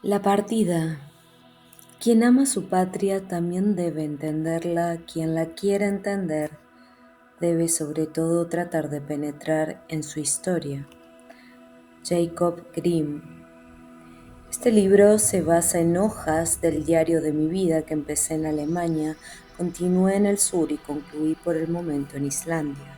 La partida. Quien ama su patria también debe entenderla, quien la quiera entender debe sobre todo tratar de penetrar en su historia. Jacob Grimm. Este libro se basa en hojas del diario de mi vida que empecé en Alemania, continué en el sur y concluí por el momento en Islandia.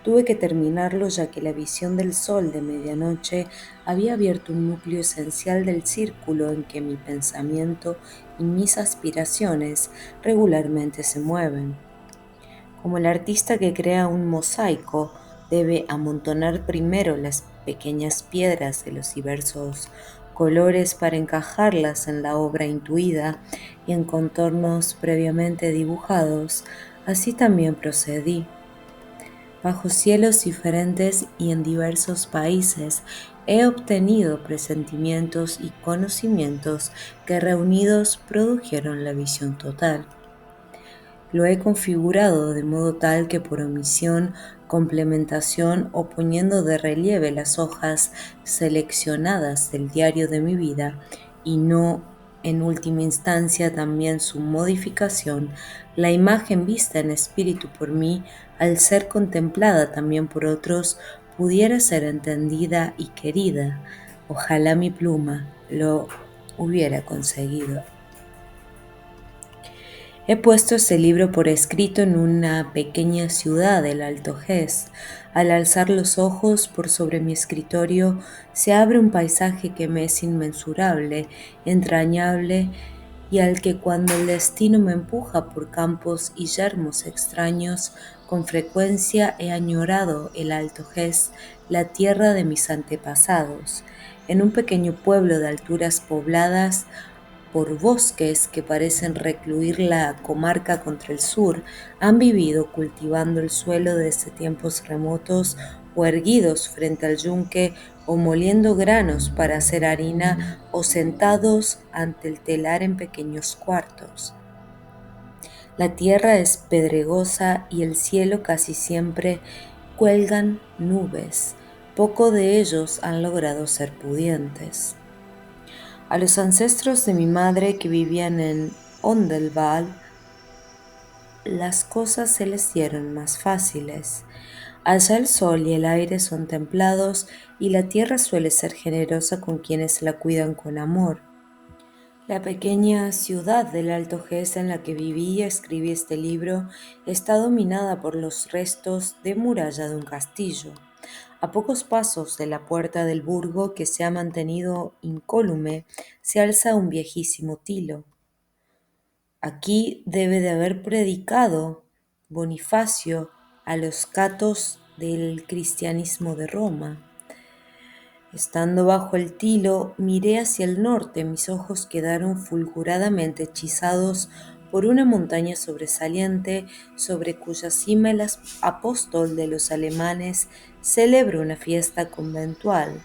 Tuve que terminarlo ya que la visión del sol de medianoche había abierto un núcleo esencial del círculo en que mi pensamiento y mis aspiraciones regularmente se mueven. Como el artista que crea un mosaico debe amontonar primero las pequeñas piedras de los diversos colores para encajarlas en la obra intuida y en contornos previamente dibujados, así también procedí. Bajo cielos diferentes y en diversos países he obtenido presentimientos y conocimientos que reunidos produjeron la visión total. Lo he configurado de modo tal que por omisión, complementación o poniendo de relieve las hojas seleccionadas del diario de mi vida y no en última instancia también su modificación, la imagen vista en espíritu por mí, al ser contemplada también por otros, pudiera ser entendida y querida. Ojalá mi pluma lo hubiera conseguido. He puesto este libro por escrito en una pequeña ciudad del Alto Hesse. Al alzar los ojos por sobre mi escritorio se abre un paisaje que me es inmensurable, entrañable y al que cuando el destino me empuja por campos y yermos extraños, con frecuencia he añorado el Alto Hesse, la tierra de mis antepasados. En un pequeño pueblo de alturas pobladas, por bosques que parecen recluir la comarca contra el sur, han vivido cultivando el suelo desde tiempos remotos o erguidos frente al yunque o moliendo granos para hacer harina o sentados ante el telar en pequeños cuartos. La tierra es pedregosa y el cielo casi siempre cuelgan nubes. Poco de ellos han logrado ser pudientes. A los ancestros de mi madre que vivían en Ondelval, las cosas se les dieron más fáciles. Allá el sol y el aire son templados y la tierra suele ser generosa con quienes la cuidan con amor. La pequeña ciudad del Alto Hesse en la que viví y escribí este libro está dominada por los restos de muralla de un castillo. A pocos pasos de la puerta del burgo, que se ha mantenido incólume, se alza un viejísimo tilo. Aquí debe de haber predicado Bonifacio a los catos del cristianismo de Roma. Estando bajo el tilo, miré hacia el norte, mis ojos quedaron fulguradamente hechizados por una montaña sobresaliente sobre cuya cima el apóstol de los alemanes celebra una fiesta conventual.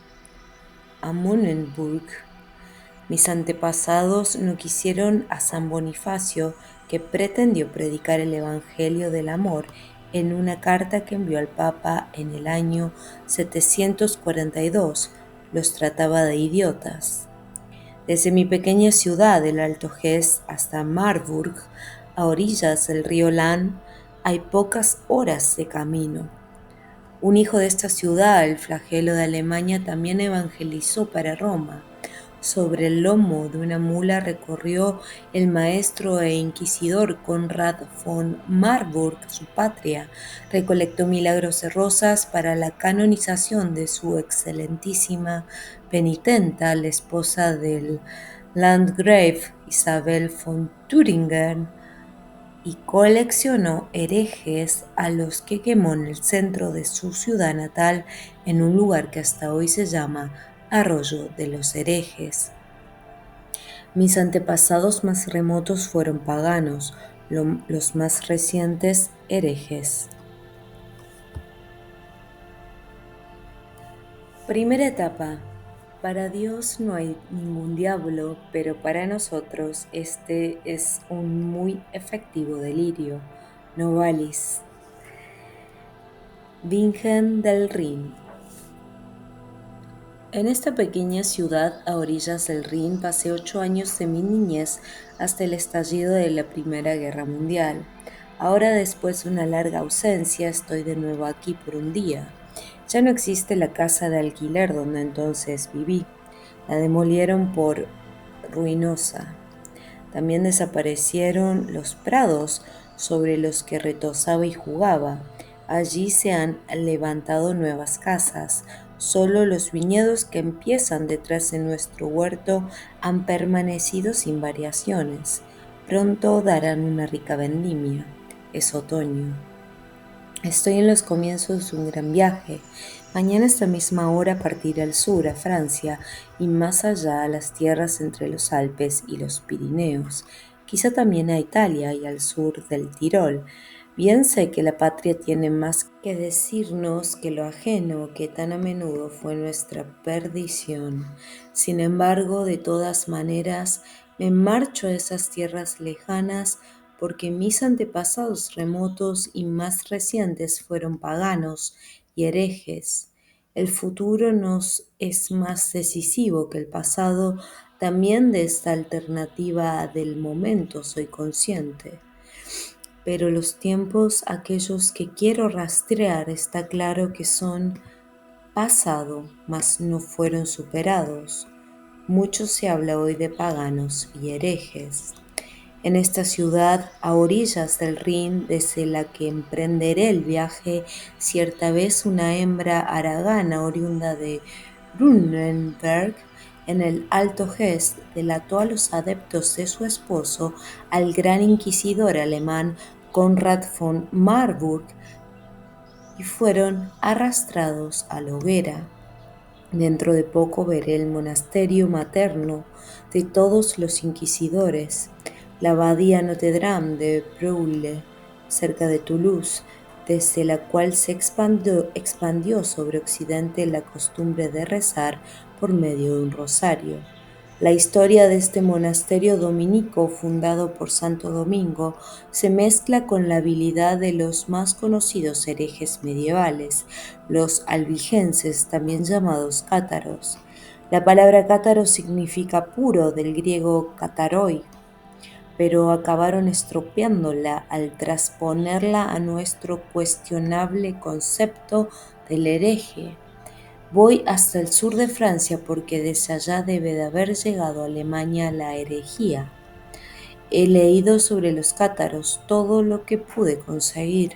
Amöneburg. Mis antepasados no quisieron a San Bonifacio, que pretendió predicar el Evangelio del amor en una carta que envió al Papa en el año 742. Los trataba de idiotas. Desde mi pequeña ciudad, el Alto Hesse, hasta Marburg, a orillas del río Lahn, hay pocas horas de camino. Un hijo de esta ciudad, el flagelo de Alemania, también evangelizó para Roma. Sobre el lomo de una mula recorrió el maestro e inquisidor Conrad von Marburg su patria, recolectó milagros de rosas para la canonización de su excelentísima penitenta, la esposa del Landgrave Isabel von Thüringen, y coleccionó herejes a los que quemó en el centro de su ciudad natal, en un lugar que hasta hoy se llama Arroyo de los Herejes. Mis antepasados más remotos fueron paganos, los más recientes herejes. Primera etapa. Para Dios no hay ningún diablo, pero para nosotros este es un muy efectivo delirio. Novalis. Bingen del Rin. En esta pequeña ciudad a orillas del Rin pasé 8 años de mi niñez hasta el estallido de la Primera Guerra Mundial. Ahora, después de una larga ausencia, estoy de nuevo aquí por un día. Ya no existe la casa de alquiler donde entonces viví. La demolieron por ruinosa. También desaparecieron los prados sobre los que retozaba y jugaba. Allí se han levantado nuevas casas. Solo los viñedos que empiezan detrás de nuestro huerto han permanecido sin variaciones. Pronto darán una rica vendimia. Es otoño. Estoy en los comienzos de un gran viaje. Mañana a esta misma hora partiré al sur, a Francia, y más allá a las tierras entre los Alpes y los Pirineos, quizá también a Italia y al sur del Tirol. Bien sé que la patria tiene más que decirnos que lo ajeno, que tan a menudo fue nuestra perdición. Sin embargo, de todas maneras, me marcho a esas tierras lejanas porque mis antepasados remotos y más recientes fueron paganos y herejes. El futuro nos es más decisivo que el pasado, también de esta alternativa del momento soy consciente. Pero los tiempos, aquellos que quiero rastrear, está claro que son pasado, mas no fueron superados. Mucho se habla hoy de paganos y herejes. En esta ciudad, a orillas del Rin, desde la que emprenderé el viaje, cierta vez una hembra aragana oriunda de Brunenberg, en el Alto Hesse, delató a los adeptos de su esposo, al gran inquisidor alemán Konrad von Marburg, y fueron arrastrados a la hoguera. Dentro de poco veré el monasterio materno de todos los inquisidores, la abadía Notre Dame de Breuil, cerca de Toulouse, desde la cual se expandió sobre Occidente la costumbre de rezar por medio de un rosario. La historia de este monasterio dominico fundado por Santo Domingo se mezcla con la habilidad de los más conocidos herejes medievales, los albigenses, también llamados cátaros. La palabra cátaro significa puro del griego kataroi, pero acabaron estropeándola al transponerla a nuestro cuestionable concepto del hereje. Voy hasta el sur de Francia porque desde allá debe de haber llegado a Alemania la herejía. He leído sobre los cátaros todo lo que pude conseguir.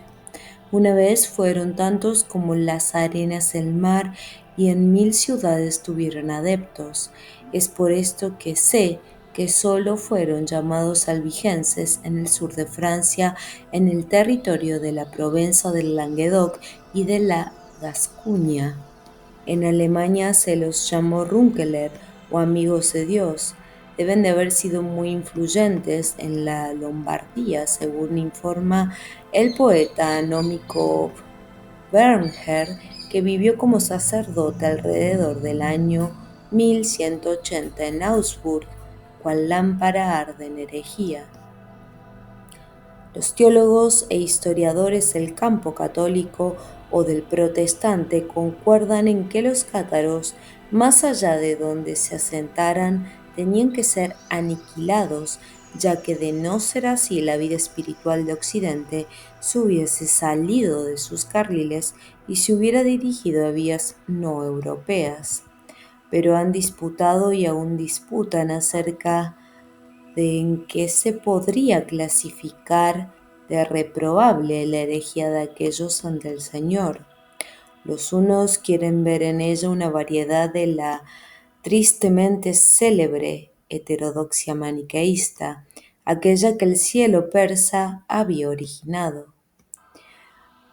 Una vez fueron tantos como las arenas del mar y en 1000 ciudades tuvieron adeptos. Es por esto que sé que solo fueron llamados albigenses en el sur de Francia, en el territorio de la Provenza del Languedoc y de la Gascuña. En Alemania se los llamó Runkeler o amigos de Dios. Deben de haber sido muy influyentes en la Lombardía, según informa el poeta nómico Bernher, que vivió como sacerdote alrededor del año 1180 en Augsburg, cual lámpara arde en herejía. Los teólogos e historiadores del campo católico o del protestante concuerdan en que los cátaros, más allá de donde se asentaran, tenían que ser aniquilados, ya que de no ser así la vida espiritual de Occidente se hubiese salido de sus carriles y se hubiera dirigido a vías no europeas. Pero han disputado y aún disputan acerca de en qué se podría clasificar de reprobable la herejía de aquellos ante el Señor. Los unos quieren ver en ella una variedad de la tristemente célebre heterodoxia maniqueísta, aquella que el cielo persa había originado.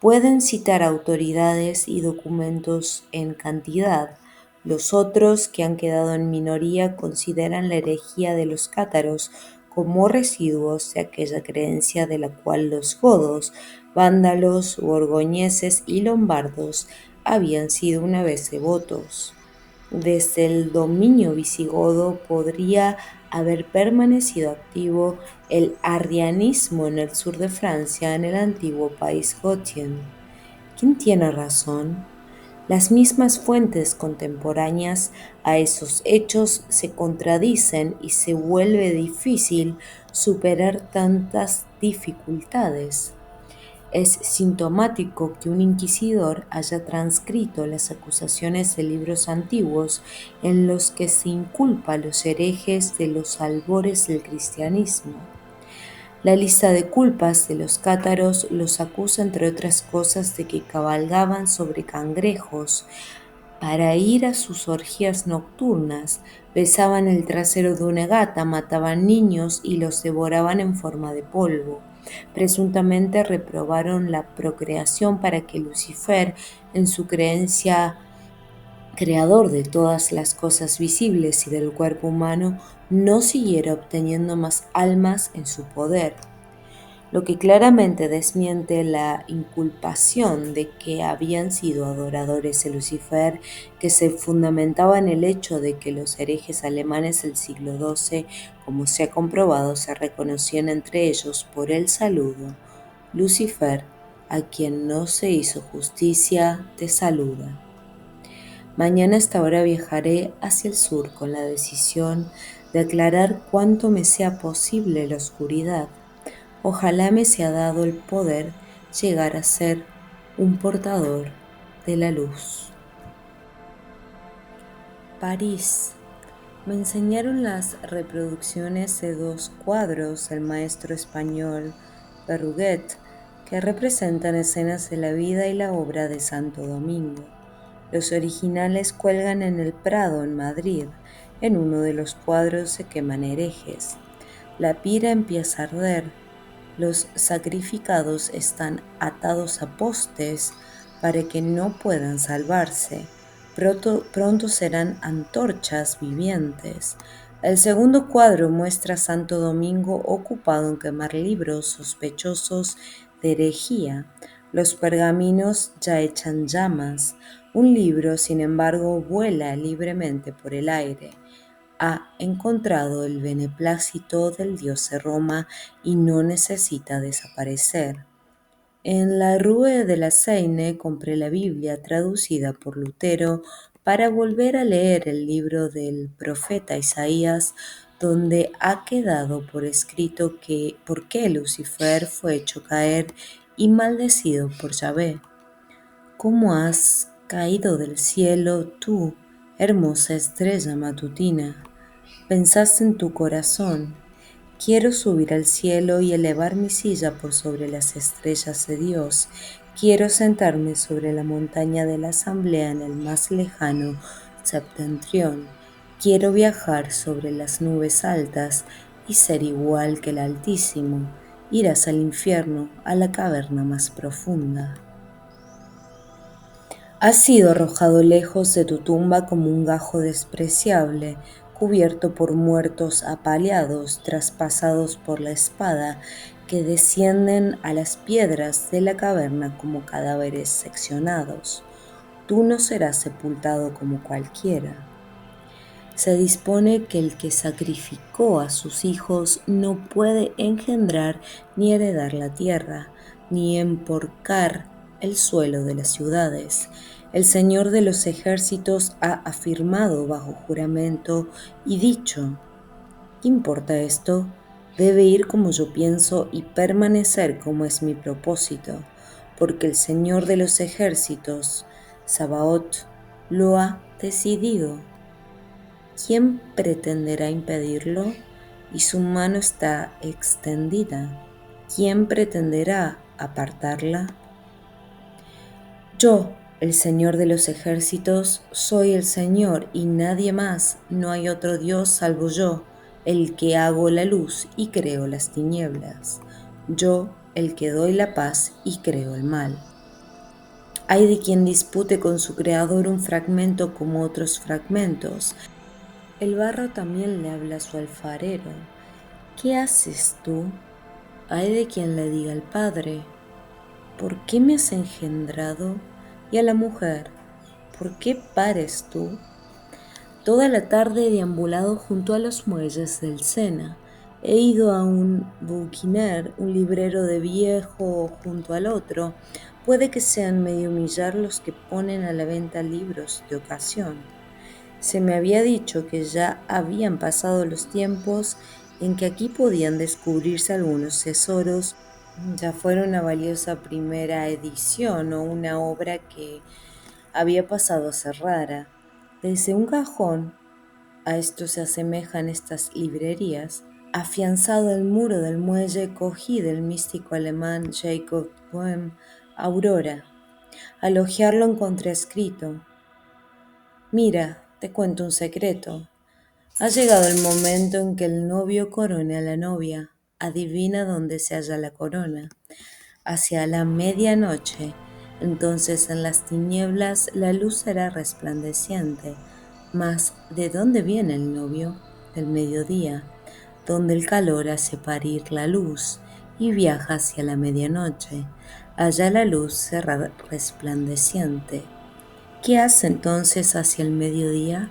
Pueden citar autoridades y documentos en cantidad. Los otros, que han quedado en minoría, consideran la herejía de los cátaros como residuos de aquella creencia de la cual los godos, vándalos, borgoñeses y lombardos habían sido una vez devotos. Desde el dominio visigodo podría haber permanecido activo el arrianismo en el sur de Francia, en el antiguo país gotien. ¿Quién tiene razón? Las mismas fuentes contemporáneas a esos hechos se contradicen y se vuelve difícil superar tantas dificultades. Es sintomático que un inquisidor haya transcrito las acusaciones de libros antiguos en los que se inculpa a los herejes de los albores del cristianismo. La lista de culpas de los cátaros los acusa, entre otras cosas, de que cabalgaban sobre cangrejos para ir a sus orgías nocturnas, besaban el trasero de una gata, mataban niños y los devoraban en forma de polvo. Presuntamente reprobaron la procreación para que Lucifer, en su creencia creador de todas las cosas visibles y del cuerpo humano, no siguiera obteniendo más almas en su poder, lo que claramente desmiente la inculpación de que habían sido adoradores de Lucifer, que se fundamentaba en el hecho de que los herejes alemanes del siglo XII, como se ha comprobado, se reconocían entre ellos por el saludo: Lucifer, a quien no se hizo justicia, te saluda. Mañana a esta hora viajaré hacia el sur con la decisión de aclarar cuanto me sea posible la oscuridad. Ojalá me sea dado el poder llegar a ser un portador de la luz. París. Me enseñaron las reproducciones de 2 cuadros del maestro español Berruguet que representan escenas de la vida y la obra de Santo Domingo. Los originales cuelgan en el Prado, en Madrid. En uno de los cuadros se queman herejes. La pira empieza a arder. Los sacrificados están atados a postes para que no puedan salvarse. Pronto serán antorchas vivientes. El segundo cuadro muestra a Santo Domingo ocupado en quemar libros sospechosos de herejía. Los pergaminos ya echan llamas. Un libro, sin embargo, vuela libremente por el aire. Ha encontrado el beneplácito del dios de Roma y no necesita desaparecer. En la Rue de la Seine compré la Biblia traducida por Lutero para volver a leer el libro del profeta Isaías, donde ha quedado por escrito por qué Lucifer fue hecho caer y maldecido por Yahvé. ¿Cómo has caído del cielo tú, hermosa estrella matutina? Pensaste en tu corazón: quiero subir al cielo y elevar mi silla por sobre las estrellas de Dios. Quiero sentarme sobre la montaña de la asamblea en el más lejano septentrión. Quiero viajar sobre las nubes altas y ser igual que el Altísimo. Irás al infierno, a la caverna más profunda. Has sido arrojado lejos de tu tumba como un gajo despreciable, cubierto por muertos apaleados, traspasados por la espada, que descienden a las piedras de la caverna como cadáveres seccionados. Tú no serás sepultado como cualquiera. Se dispone que el que sacrificó a sus hijos no puede engendrar ni heredar la tierra, ni emporcar el suelo de las ciudades. El Señor de los ejércitos ha afirmado bajo juramento y dicho: ¿qué importa esto? Debe ir como yo pienso y permanecer como es mi propósito, porque el Señor de los ejércitos, Sabaoth, lo ha decidido. ¿Quién pretenderá impedirlo? Y su mano está extendida. ¿Quién pretenderá apartarla? Yo, el Señor de los ejércitos, soy el Señor y nadie más. No hay otro Dios salvo yo, el que hago la luz y creo las tinieblas. Yo, el que doy la paz y creo el mal. Hay de quien dispute con su creador un fragmento como otros fragmentos. El barro también le habla a su alfarero: ¿qué haces tú? Hay de quien le diga al padre: ¿por qué me has engendrado? Y a la mujer: ¿por qué pares tú? Toda la tarde he deambulado junto a los muelles del Sena. He ido a un bouquinier, un librero de viejo junto al otro, puede que sean medio millar los que ponen a la venta libros de ocasión. Se me había dicho que ya habían pasado los tiempos en que aquí podían descubrirse algunos tesoros, ya fuera una valiosa primera edición o una obra que había pasado a ser rara. Desde un cajón, a esto se asemejan estas librerías, afianzado el muro del muelle, cogí del místico alemán Jacob Boehm Aurora. Al hojearlo encontré escrito: Mira, te cuento un secreto. Ha llegado el momento en que el novio corone a la novia. Adivina dónde se halla la corona. Hacia la medianoche. Entonces en las tinieblas la luz será resplandeciente. Mas ¿de dónde viene el novio? Del mediodía, donde el calor hace parir la luz y viaja hacia la medianoche. Allá la luz será resplandeciente. ¿Qué hace entonces hacia el mediodía?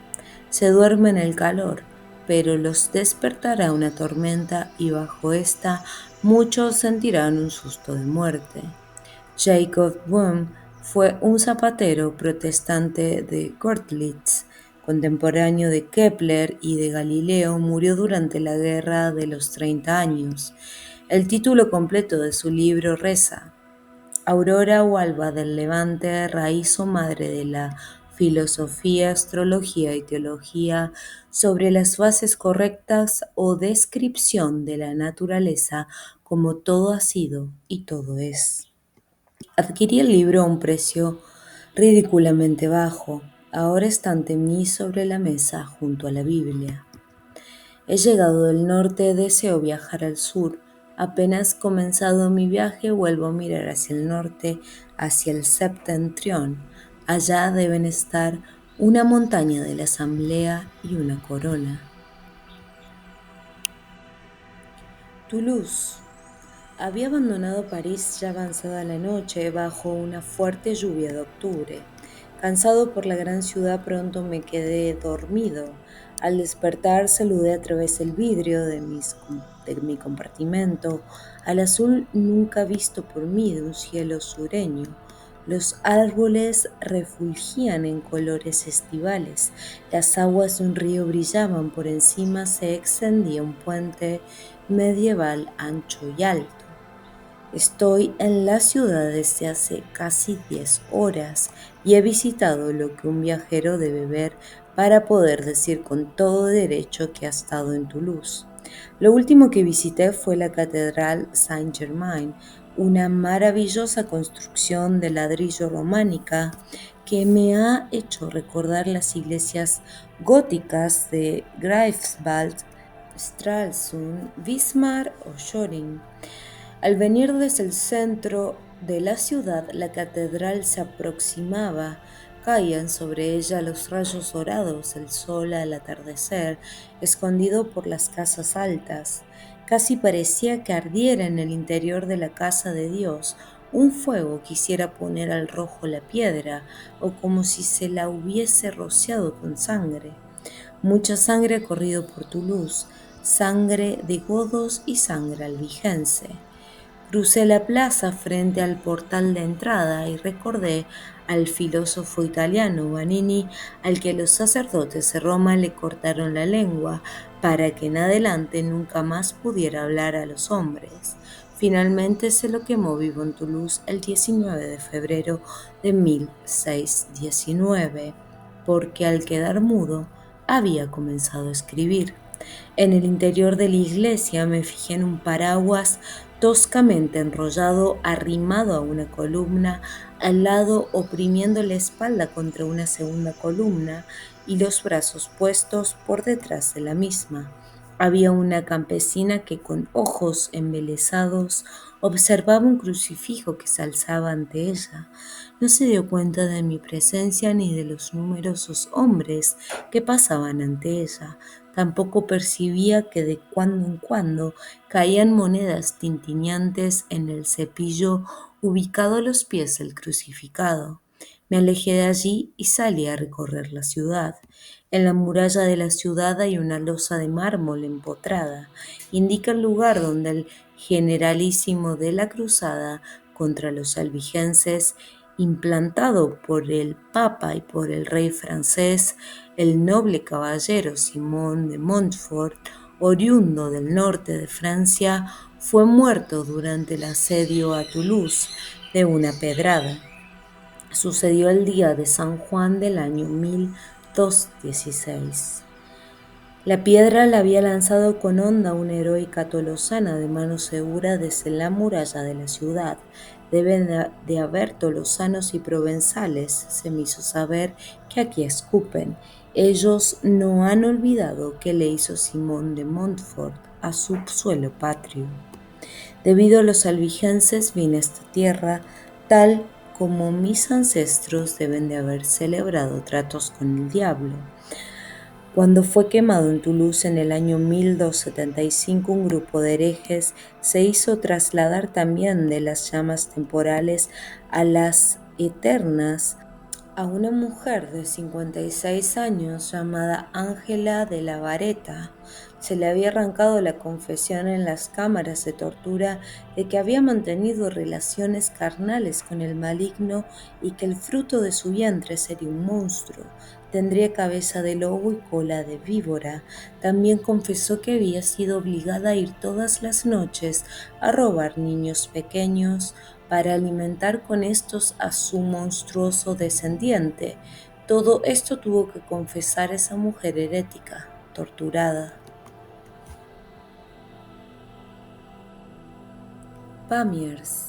Se duerme en el calor, pero los despertará una tormenta y bajo esta muchos sentirán un susto de muerte. Jacob Böhm fue un zapatero protestante de Görlitz, contemporáneo de Kepler y de Galileo. Murió durante la Guerra de los 30 años. El título completo de su libro reza: Aurora o alba del levante, raíz o madre de la filosofía, astrología y teología, sobre las bases correctas o descripción de la naturaleza como todo ha sido y todo es. Adquirí el libro a un precio ridículamente bajo. Ahora está ante mí sobre la mesa junto a la Biblia. He llegado del norte, deseo viajar al sur. Apenas comenzado mi viaje, vuelvo a mirar hacia el norte, hacia el septentrión. Allá deben estar una montaña de la asamblea y una corona. Toulouse. Había abandonado París ya avanzada la noche bajo una fuerte lluvia de octubre. Cansado por la gran ciudad, pronto me quedé dormido. Al despertar saludé a través del vidrio de mi compartimento al azul nunca visto por mí de un cielo sureño. Los árboles refulgían en colores estivales, las aguas de un río brillaban, por encima se extendía un puente medieval ancho y alto. Estoy en la ciudad desde hace casi 10 horas y he visitado lo que un viajero debe ver para poder decir con todo derecho que ha estado en Toulouse. Lo último que visité fue la Catedral Saint-Germain, una maravillosa construcción de ladrillo románica que me ha hecho recordar las iglesias góticas de Greifswald, Stralsund, Wismar o Schwerin. Al venir desde el centro de la ciudad, la catedral se aproximaba. Caían sobre ella los rayos dorados del sol al atardecer, escondido por las casas altas. Casi parecía que ardiera en el interior de la casa de Dios. Un fuego quisiera poner al rojo la piedra, o como si se la hubiese rociado con sangre. Mucha sangre ha corrido por Toulouse, sangre de godos y sangre albigense. Crucé la plaza frente al portal de entrada y recordé al filósofo italiano Vanini, al que los sacerdotes de Roma le cortaron la lengua para que en adelante nunca más pudiera hablar a los hombres. Finalmente se lo quemó vivo en Toulouse el 19 de febrero de 1619, porque al quedar mudo había comenzado a escribir. En el interior de la iglesia me fijé en un paraguas toscamente enrollado, arrimado a una columna, al lado oprimiendo la espalda contra una segunda columna y los brazos puestos por detrás de la misma. Había una campesina que con ojos embelesados observaba un crucifijo que se alzaba ante ella. No se dio cuenta de mi presencia ni de los numerosos hombres que pasaban ante ella. Tampoco percibía que de cuando en cuando caían monedas tintineantes en el cepillo ubicado a los pies del crucificado. Me alejé de allí y salí a recorrer la ciudad. En la muralla de la ciudad hay una losa de mármol empotrada. Indica el lugar donde el generalísimo de la cruzada contra los albigenses implantado por el Papa y por el rey francés, el noble caballero Simón de Montfort, oriundo del norte de Francia, fue muerto durante el asedio a Toulouse de una pedrada. Sucedió el día de San Juan del año 1216. La piedra la había lanzado con honda una heroica tolosana de mano segura desde la muralla de la ciudad. Deben de haber tolosanos y provenzales, se me hizo saber, que aquí escupen. Ellos no han olvidado qué le hizo Simón de Montfort a su suelo patrio. Debido a los albigenses vine a esta tierra, tal como mis ancestros deben de haber celebrado tratos con el diablo. Cuando fue quemado en Toulouse en el año 1275, un grupo de herejes se hizo trasladar también de las llamas temporales a las eternas a una mujer de 56 años llamada Ángela de la Vareta. Se le había arrancado la confesión en las cámaras de tortura de que había mantenido relaciones carnales con el maligno y que el fruto de su vientre sería un monstruo. Tendría cabeza de lobo y cola de víbora. También confesó que había sido obligada a ir todas las noches a robar niños pequeños para alimentar con estos a su monstruoso descendiente. Todo esto tuvo que confesar esa mujer herética, torturada. Pamiers.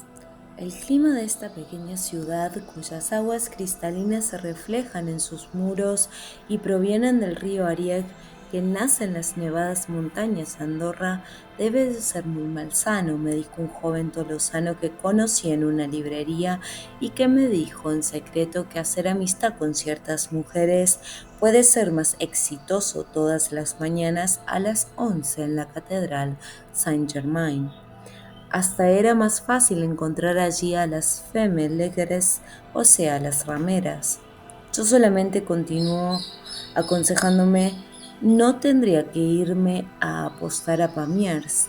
El clima de esta pequeña ciudad, cuyas aguas cristalinas se reflejan en sus muros y provienen del río Arieg, que nace en las nevadas montañas de Andorra, debe de ser muy malsano, me dijo un joven tolosano que conocí en una librería y que me dijo en secreto que hacer amistad con ciertas mujeres puede ser más exitoso todas las mañanas a las 11 en la Catedral Saint-Germain. Hasta era más fácil encontrar allí a las femelegres, o sea, las rameras. Yo solamente continuó aconsejándome, no tendría que irme a apostar a Pamiers.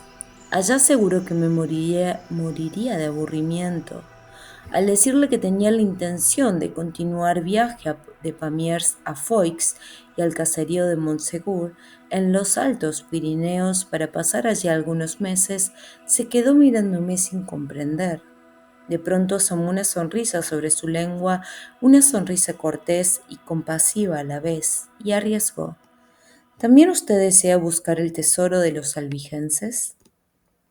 Allá seguro que me moriría de aburrimiento. Al decirle que tenía la intención de continuar viaje de Pamiers a Foix y al caserío de Montsegur, en los Altos Pirineos, para pasar allí algunos meses, se quedó mirándome sin comprender. De pronto asomó una sonrisa sobre su lengua, una sonrisa cortés y compasiva a la vez, y arriesgó. ¿También usted desea buscar el tesoro de los albigenses?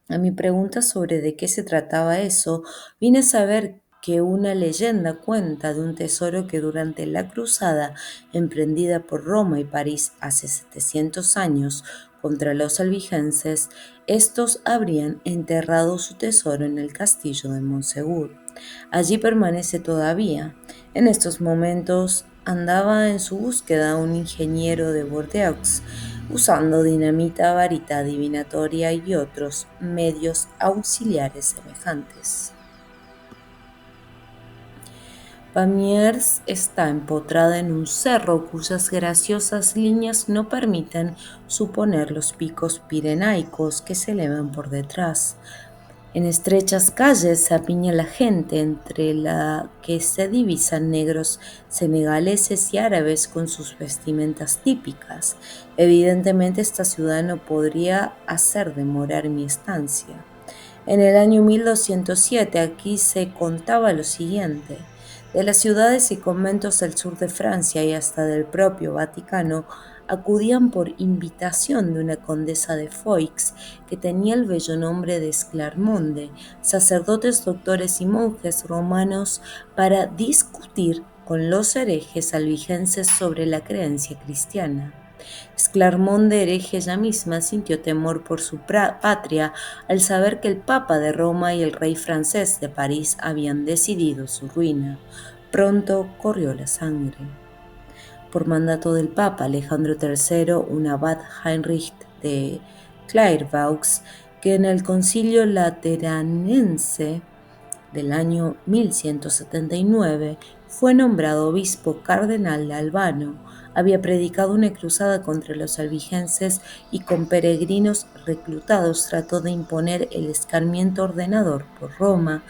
A mi pregunta sobre de qué se trataba eso, vine a saber que una leyenda cuenta de un tesoro que durante la cruzada emprendida por Roma y París hace 700 años contra los albigenses, estos habrían enterrado su tesoro en el castillo de Montsegur. Allí permanece todavía. En estos momentos andaba en su búsqueda un ingeniero de Bordeaux, usando dinamita, varita adivinatoria y otros medios auxiliares semejantes. Pamiers está empotrada en un cerro cuyas graciosas líneas no permiten suponer los picos pirenaicos que se elevan por detrás. En estrechas calles se apiña la gente, entre la que se divisan negros senegaleses y árabes con sus vestimentas típicas. Evidentemente esta ciudad no podría hacer demorar mi estancia. En el año 1207 aquí se contaba lo siguiente. De las ciudades y conventos del sur de Francia y hasta del propio Vaticano acudían por invitación de una condesa de Foix que tenía el bello nombre de Esclarmonde, sacerdotes, doctores y monjes romanos para discutir con los herejes albigenses sobre la creencia cristiana. Esclarmonde, hereje ella misma, sintió temor por su patria al saber que el Papa de Roma y el rey francés de París habían decidido su ruina. Pronto corrió la sangre. Por mandato del Papa Alejandro III, un abad Heinrich de Clairvaux, que en el concilio lateranense del año 1179 Fue nombrado obispo cardenal de Albano. Había predicado una cruzada contra los albigenses y con peregrinos reclutados trató de imponer el escarmiento ordenador por Roma,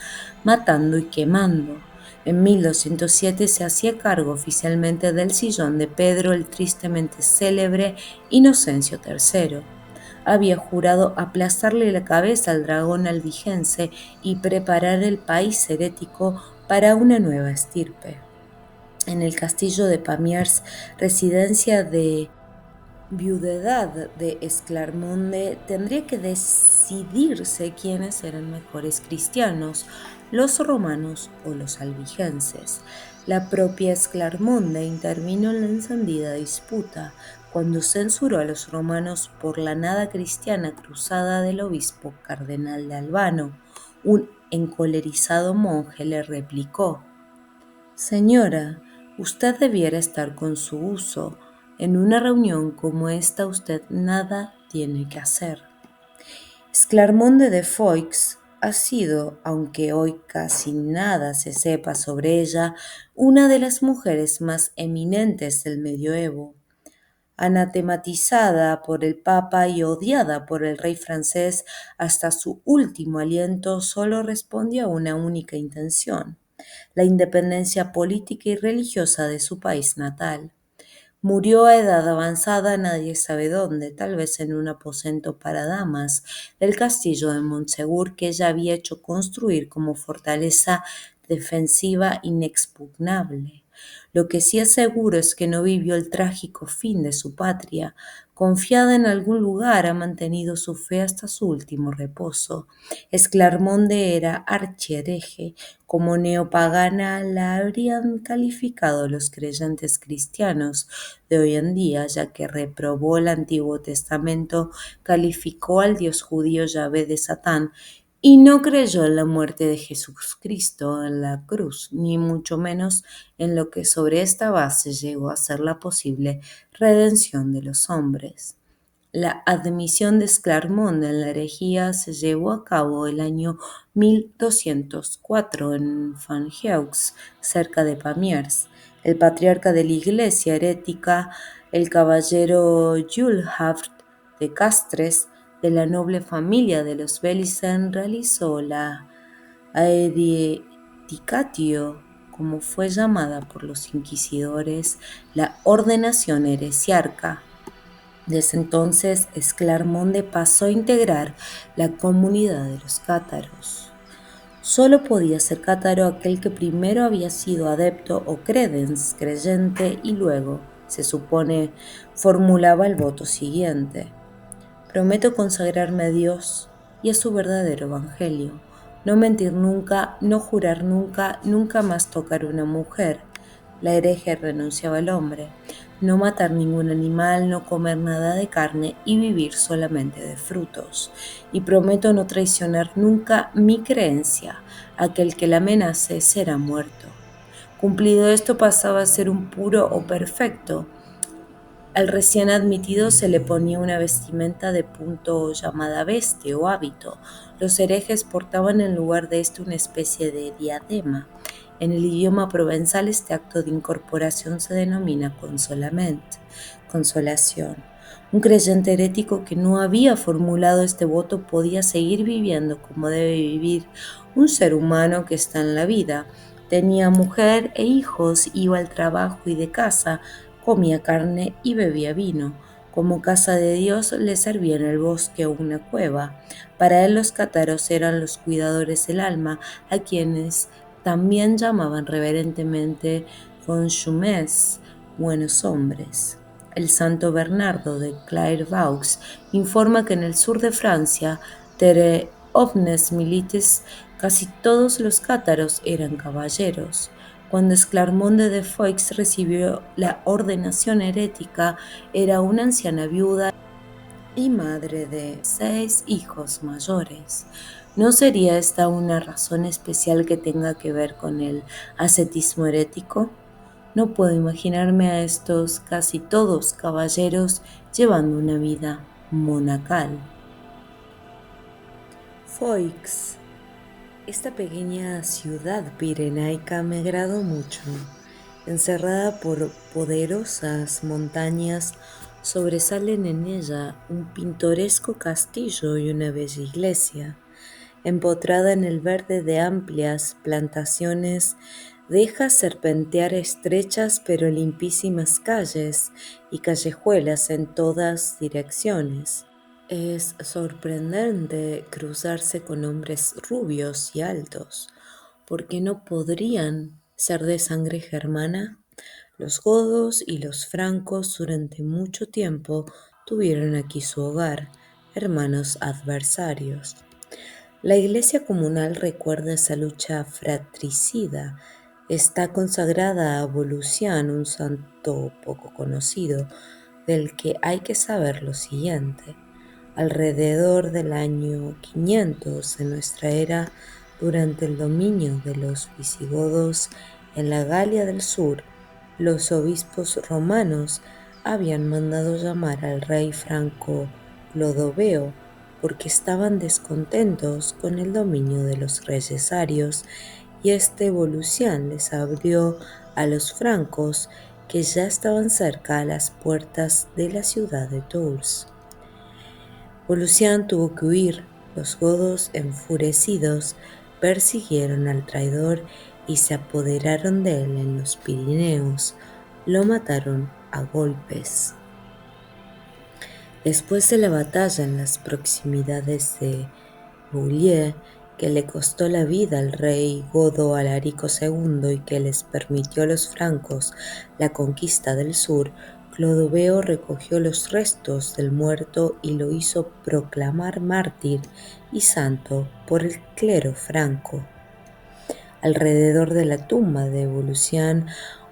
matando y quemando. En 1207 se hacía cargo oficialmente del sillón de Pedro el tristemente célebre Inocencio III. Había jurado aplastarle la cabeza al dragón albigense y preparar el país herético para una nueva estirpe. En el castillo de Pamiers, residencia de viudedad de Esclarmonde, tendría que decidirse quiénes eran mejores cristianos, los romanos o los albigenses. La propia Esclarmonde intervino en la encendida disputa cuando censuró a los romanos por la nada cristiana cruzada del obispo cardenal de Albano. Un encolerizado monje le replicó: «Señora, usted debiera estar con su uso. En una reunión como esta usted nada tiene que hacer». Esclarmonde de Foix ha sido, aunque hoy casi nada se sepa sobre ella, una de las mujeres más eminentes del medioevo. Anatematizada por el Papa y odiada por el rey francés hasta su último aliento, solo respondió a una única intención: la independencia política y religiosa de su país natal. Murió a edad avanzada, nadie sabe dónde, tal vez en un aposento para damas del castillo de Montsegur que ella había hecho construir como fortaleza defensiva inexpugnable. Lo que sí es seguro es que no vivió el trágico fin de su patria. Confiada en algún lugar, ha mantenido su fe hasta su último reposo. Esclarmonde era archihereje. Como neopagana la habrían calificado los creyentes cristianos de hoy en día, ya que reprobó el Antiguo Testamento, calificó al Dios judío Yahvé de Satán y no creyó en la muerte de Jesucristo en la cruz, ni mucho menos en lo que sobre esta base llegó a ser la posible redención de los hombres. La admisión de Esclarmonde en la herejía se llevó a cabo el año 1204 en Fanjeux, cerca de Pamiers. El patriarca de la iglesia herética, el caballero Julhard de Castres, de la noble familia de los Bellicen, realizó la aedificatio, como fue llamada por los inquisidores, la ordenación heresiarca. Desde entonces, Esclarmonde pasó a integrar la comunidad de los cátaros. Solo podía ser cátaro aquel que primero había sido adepto o credens, creyente, y luego, se supone, formulaba el voto siguiente: prometo consagrarme a Dios y a su verdadero evangelio, no mentir nunca, no jurar nunca, nunca más tocar una mujer. La hereje renunciaba al hombre, no matar ningún animal, no comer nada de carne y vivir solamente de frutos. Y prometo no traicionar nunca mi creencia, aquel que la amenace será muerto. Cumplido esto pasaba a ser un puro o perfecto. Al recién admitido se le ponía una vestimenta de punto llamada veste o hábito. Los herejes portaban en lugar de esto una especie de diadema. En el idioma provenzal este acto de incorporación se denomina consolament, consolación. Un creyente herético que no había formulado este voto podía seguir viviendo como debe vivir un ser humano que está en la vida. Tenía mujer e hijos, iba al trabajo y de casa, comía carne y bebía vino. Como casa de Dios le servía en el bosque o una cueva. Para él los cátaros eran los cuidadores del alma, a quienes también llamaban reverentemente consumes, buenos hombres. El santo Bernardo de Clairvaux informa que en el sur de Francia, tere omnes milites, casi todos los cátaros eran caballeros. Cuando Esclarmonde de Foix recibió la ordenación herética, era una anciana viuda y madre de 6 hijos mayores. ¿No sería esta una razón especial que tenga que ver con el ascetismo herético? No puedo imaginarme a estos casi todos caballeros llevando una vida monacal. Foix. Esta pequeña ciudad pirenaica me agradó mucho. Encerrada por poderosas montañas, sobresalen en ella un pintoresco castillo y una bella iglesia. Empotrada en el verde de amplias plantaciones, deja serpentear estrechas pero limpísimas calles y callejuelas en todas direcciones. Es sorprendente cruzarse con hombres rubios y altos, porque no podrían ser de sangre germana. Los godos y los francos durante mucho tiempo tuvieron aquí su hogar, hermanos adversarios. La iglesia comunal recuerda esa lucha fratricida. Está consagrada a Volusián, un santo poco conocido, del que hay que saber lo siguiente. Alrededor del año 500 de nuestra era, durante el dominio de los visigodos en la Galia del Sur, los obispos romanos habían mandado llamar al rey franco Clodoveo porque estaban descontentos con el dominio de los reyes arios, y este Volusián les abrió a los francos que ya estaban cerca a las puertas de la ciudad de Tours. Volusián tuvo que huir. Los godos, enfurecidos, persiguieron al traidor y se apoderaron de él en los Pirineos. Lo mataron a golpes. Después de la batalla en las proximidades de Bouillé, que le costó la vida al rey godo Alarico II y que les permitió a los francos la conquista del sur, Clodoveo recogió los restos del muerto y lo hizo proclamar mártir y santo por el clero franco. Alrededor de la tumba de Volusián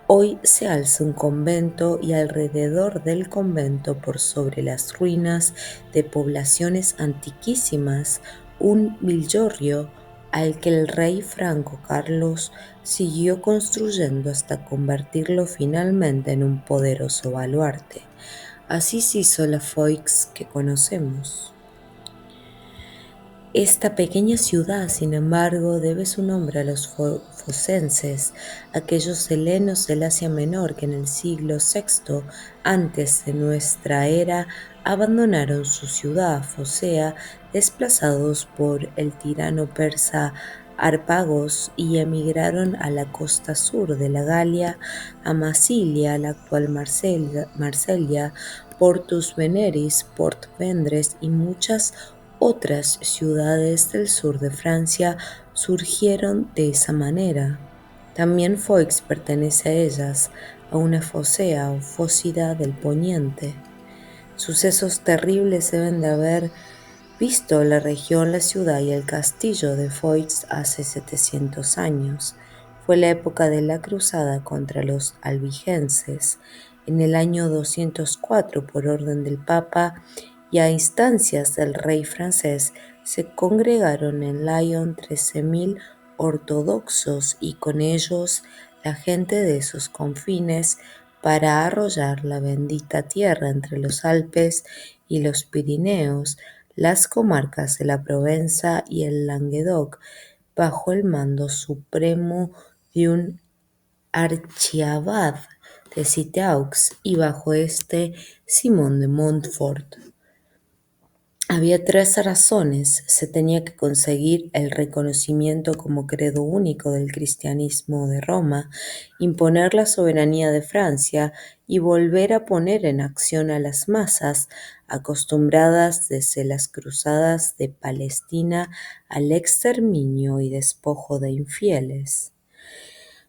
hoy se alza un convento, y alrededor del convento, por sobre las ruinas de poblaciones antiquísimas, un villorrio al que el rey franco Carlos siguió construyendo hasta convertirlo finalmente en un poderoso baluarte. Así se hizo la Foix que conocemos. Esta pequeña ciudad, sin embargo, debe su nombre a los focenses, aquellos helenos del Asia Menor que en el siglo VI antes de nuestra era abandonaron su ciudad focea, desplazados por el tirano persa Harpagos, y emigraron a la costa sur de la Galia, a Massilia, la actual Marsella, Portus Veneris, Port Vendres y muchas otras ciudades del sur de Francia surgieron de esa manera. También Foix pertenece a ellas, a una focea o fócida del poniente. Sucesos terribles deben de haber visto la región, la ciudad y el castillo de Foix hace 700 años. Fue la época de la cruzada contra los albigenses. En el año 204, por orden del Papa y a instancias del rey francés, se congregaron en Lyon 13.000 ortodoxos y con ellos la gente de esos confines para arrollar la bendita tierra entre los Alpes y los Pirineos, las comarcas de la Provenza y el Languedoc, bajo el mando supremo de un archiabad de Citeaux y bajo este Simón de Montfort. Había 3 razones: se tenía que conseguir el reconocimiento como credo único del cristianismo de Roma, imponer la soberanía de Francia y volver a poner en acción a las masas, acostumbradas desde las cruzadas de Palestina al exterminio y despojo de infieles.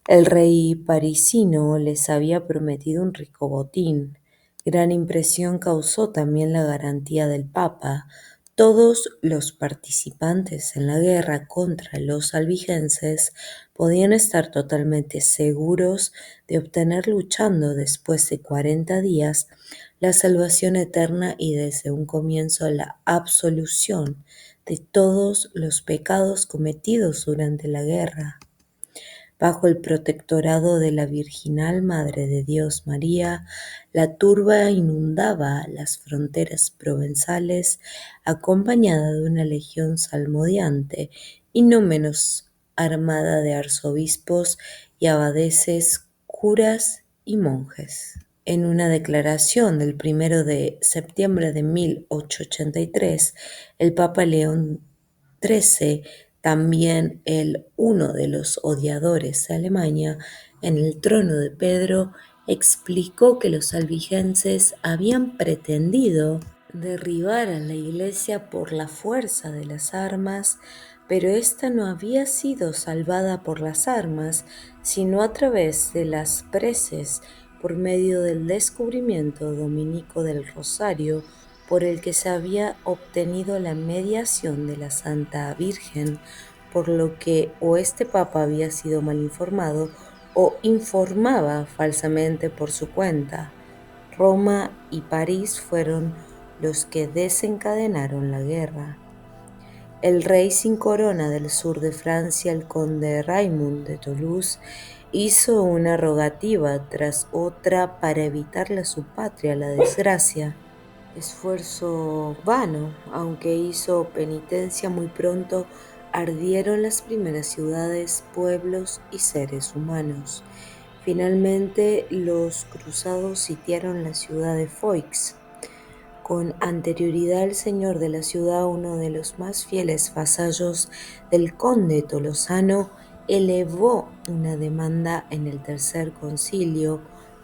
El rey parisino les había prometido un rico botín. Gran impresión causó también la garantía del Papa. Todos los participantes en la guerra contra los albigenses podían estar totalmente seguros de obtener, luchando después de 40 días, la salvación eterna y desde un comienzo la absolución de todos los pecados cometidos durante la guerra. Bajo el protectorado de la Virginal Madre de Dios María, la turba inundaba las fronteras provenzales, acompañada de una legión salmodiante y no menos armada de arzobispos y abadeses, curas y monjes. En una declaración del 1 de septiembre de 1883, el Papa León XIII, también uno de los odiadores de Alemania, en el trono de Pedro, explicó que los albigenses habían pretendido derribar a la iglesia por la fuerza de las armas, pero ésta no había sido salvada por las armas, sino a través de las preces, por medio del descubrimiento dominico del Rosario, por el que se había obtenido la mediación de la Santa Virgen, por lo que o este papa había sido mal informado o informaba falsamente por su cuenta. Roma y París fueron los que desencadenaron la guerra. El rey sin corona del sur de Francia, el conde Raymond de Toulouse, hizo una rogativa tras otra para evitarle a su patria la desgracia. Esfuerzo vano, aunque hizo penitencia muy pronto, ardieron las primeras ciudades, pueblos y seres humanos. Finalmente, los cruzados sitiaron la ciudad de Foix. Con anterioridad el señor de la ciudad, uno de los más fieles vasallos del conde tolosano, elevó una demanda en el Tercer Concilio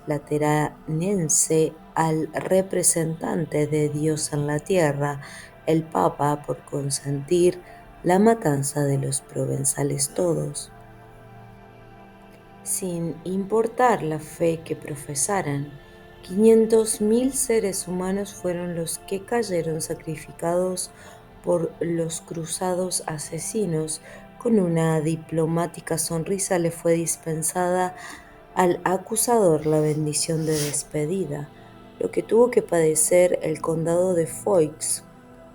Lateranense al representante de Dios en la tierra, el Papa, por consentir la matanza de los provenzales todos, sin importar la fe que profesaran. 500.000 seres humanos fueron los que cayeron sacrificados por los cruzados asesinos. Con una diplomática sonrisa le fue dispensada al acusador la bendición de despedida, lo que tuvo que padecer el condado de Foix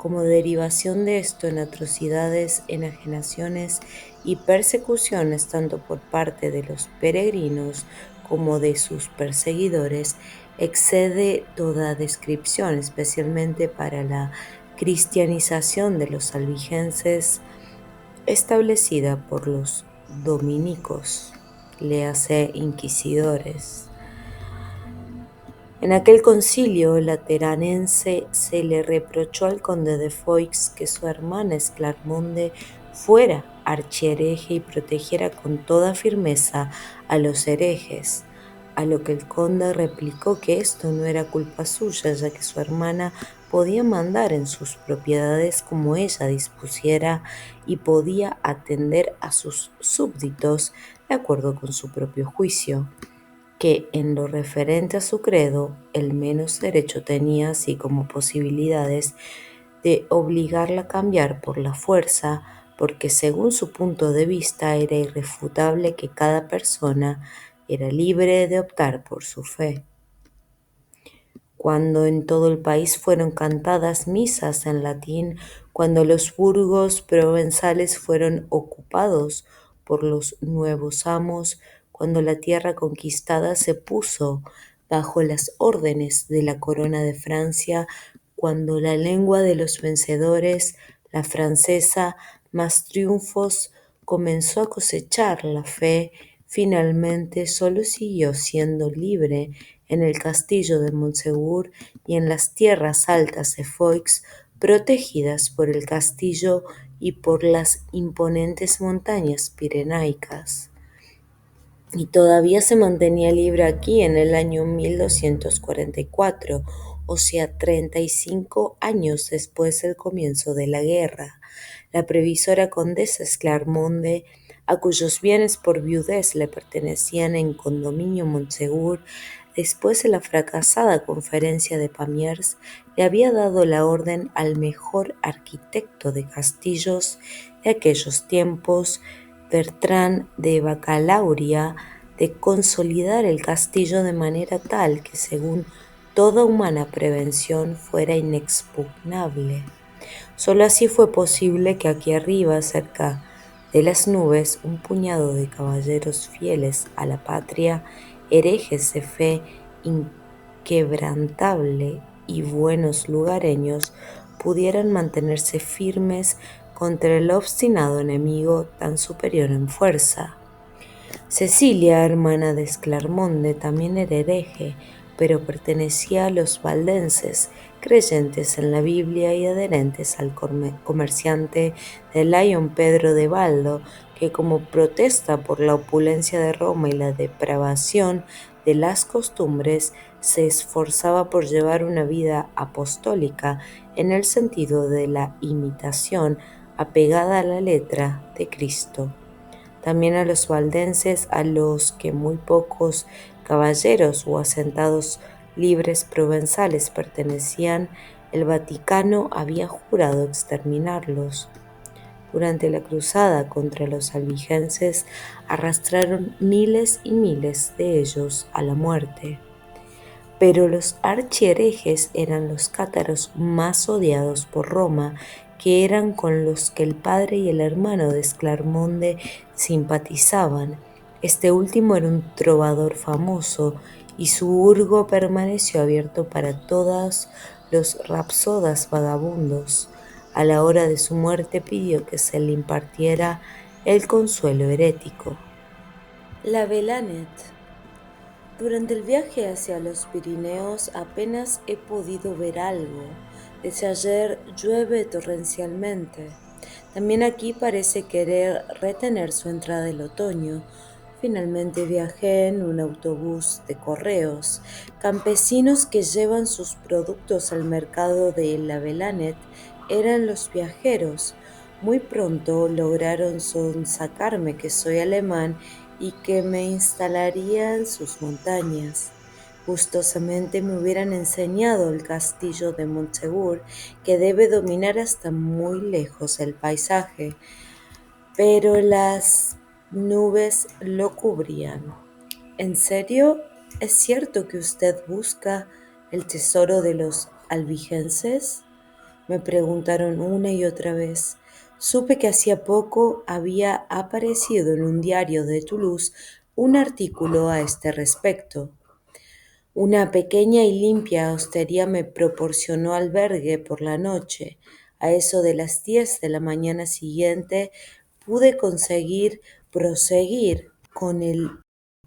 como derivación de esto en atrocidades, enajenaciones y persecuciones tanto por parte de los peregrinos como de sus perseguidores, excede toda descripción, especialmente para la cristianización de los albigenses establecida por los dominicos, léase inquisidores. En aquel concilio lateranense se le reprochó al conde de Foix que su hermana Esclarmonde fuera archihereje y protegiera con toda firmeza a los herejes, a lo que el conde replicó que esto no era culpa suya, ya que su hermana podía mandar en sus propiedades como ella dispusiera y podía atender a sus súbditos de acuerdo con su propio juicio, que en lo referente a su credo el menos derecho tenía, así como posibilidades, de obligarla a cambiar por la fuerza, porque según su punto de vista era irrefutable que cada persona era libre de optar por su fe. Cuando en todo el país fueron cantadas misas en latín, cuando los burgos provenzales fueron ocupados por los nuevos amos, cuando la tierra conquistada se puso bajo las órdenes de la corona de Francia, cuando la lengua de los vencedores, la francesa, más triunfos, comenzó a cosechar la fe, finalmente solo siguió siendo libre en el castillo de Montsegur y en las tierras altas de Foix, protegidas por el castillo y por las imponentes montañas pirenaicas. Y todavía se mantenía libre aquí en el año 1244, o sea, 35 años después del comienzo de la guerra. La previsora condesa Esclarmonde, a cuyos bienes por viudez le pertenecían en condominio Montsegur, después de la fracasada conferencia de Pamiers, le había dado la orden al mejor arquitecto de castillos de aquellos tiempos, Bertrand de Bacalauria, de consolidar el castillo de manera tal que, según toda humana prevención, fuera inexpugnable. Solo así fue posible que aquí arriba, cerca de las nubes, un puñado de caballeros fieles a la patria, herejes de fe inquebrantable y buenos lugareños, pudieran mantenerse firmes contra el obstinado enemigo tan superior en fuerza. Cecilia, hermana de Esclarmonde, también era hereje, pero pertenecía a los valdenses, creyentes en la Biblia y adherentes al comerciante de Lyon Pedro de Baldo, que como protesta por la opulencia de Roma y la depravación de las costumbres, se esforzaba por llevar una vida apostólica en el sentido de la imitación apegada a la letra de Cristo. También a los valdenses, a los que muy pocos caballeros o asentados libres provenzales pertenecían, el Vaticano había jurado exterminarlos. Durante la cruzada contra los albigenses arrastraron miles y miles de ellos a la muerte. Pero los archiherejes eran los cátaros más odiados por Roma, que eran con los que el padre y el hermano de Esclarmonde simpatizaban. Este último era un trovador famoso, y su urgo permaneció abierto para todos los rapsodas vagabundos. A la hora de su muerte pidió que se le impartiera el consuelo herético. La Velanet. Durante el viaje hacia los Pirineos apenas he podido ver algo. Desde ayer llueve torrencialmente. También aquí parece querer retener su entrada el otoño. Finalmente viajé en un autobús de correos. Campesinos que llevan sus productos al mercado de La Velanet eran los viajeros. Muy pronto lograron sonsacarme que soy alemán y que me instalaría en sus montañas. Gustosamente me hubieran enseñado el castillo de Montsegur, que debe dominar hasta muy lejos el paisaje, pero las nubes lo cubrían. ¿En serio? ¿Es cierto que usted busca el tesoro de los albigenses? Me preguntaron una y otra vez. Supe que hacía poco había aparecido en un diario de Toulouse un artículo a este respecto. Una pequeña y limpia hostería me proporcionó albergue por la noche. A eso de las 10 de la mañana siguiente pude conseguir proseguir con el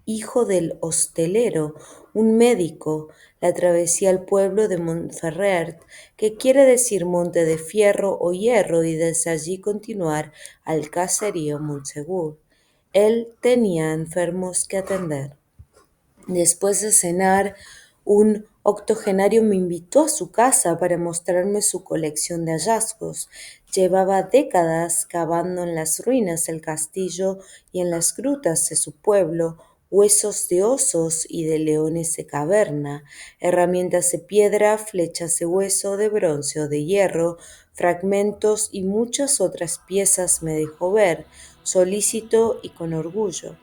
hijo del hostelero, un médico, la travesía al pueblo de Montferrer, que quiere decir Monte de Fierro o Hierro, y desde allí continuar al caserío Montsegur. Él tenía enfermos que atender. Después de cenar, un octogenario me invitó a su casa para mostrarme su colección de hallazgos. Llevaba décadas cavando en las ruinas del castillo y en las grutas de su pueblo, huesos de osos y de leones de caverna, herramientas de piedra, flechas de hueso, de bronce o de hierro, fragmentos y muchas otras piezas me dejó ver, solícito y con orgullo.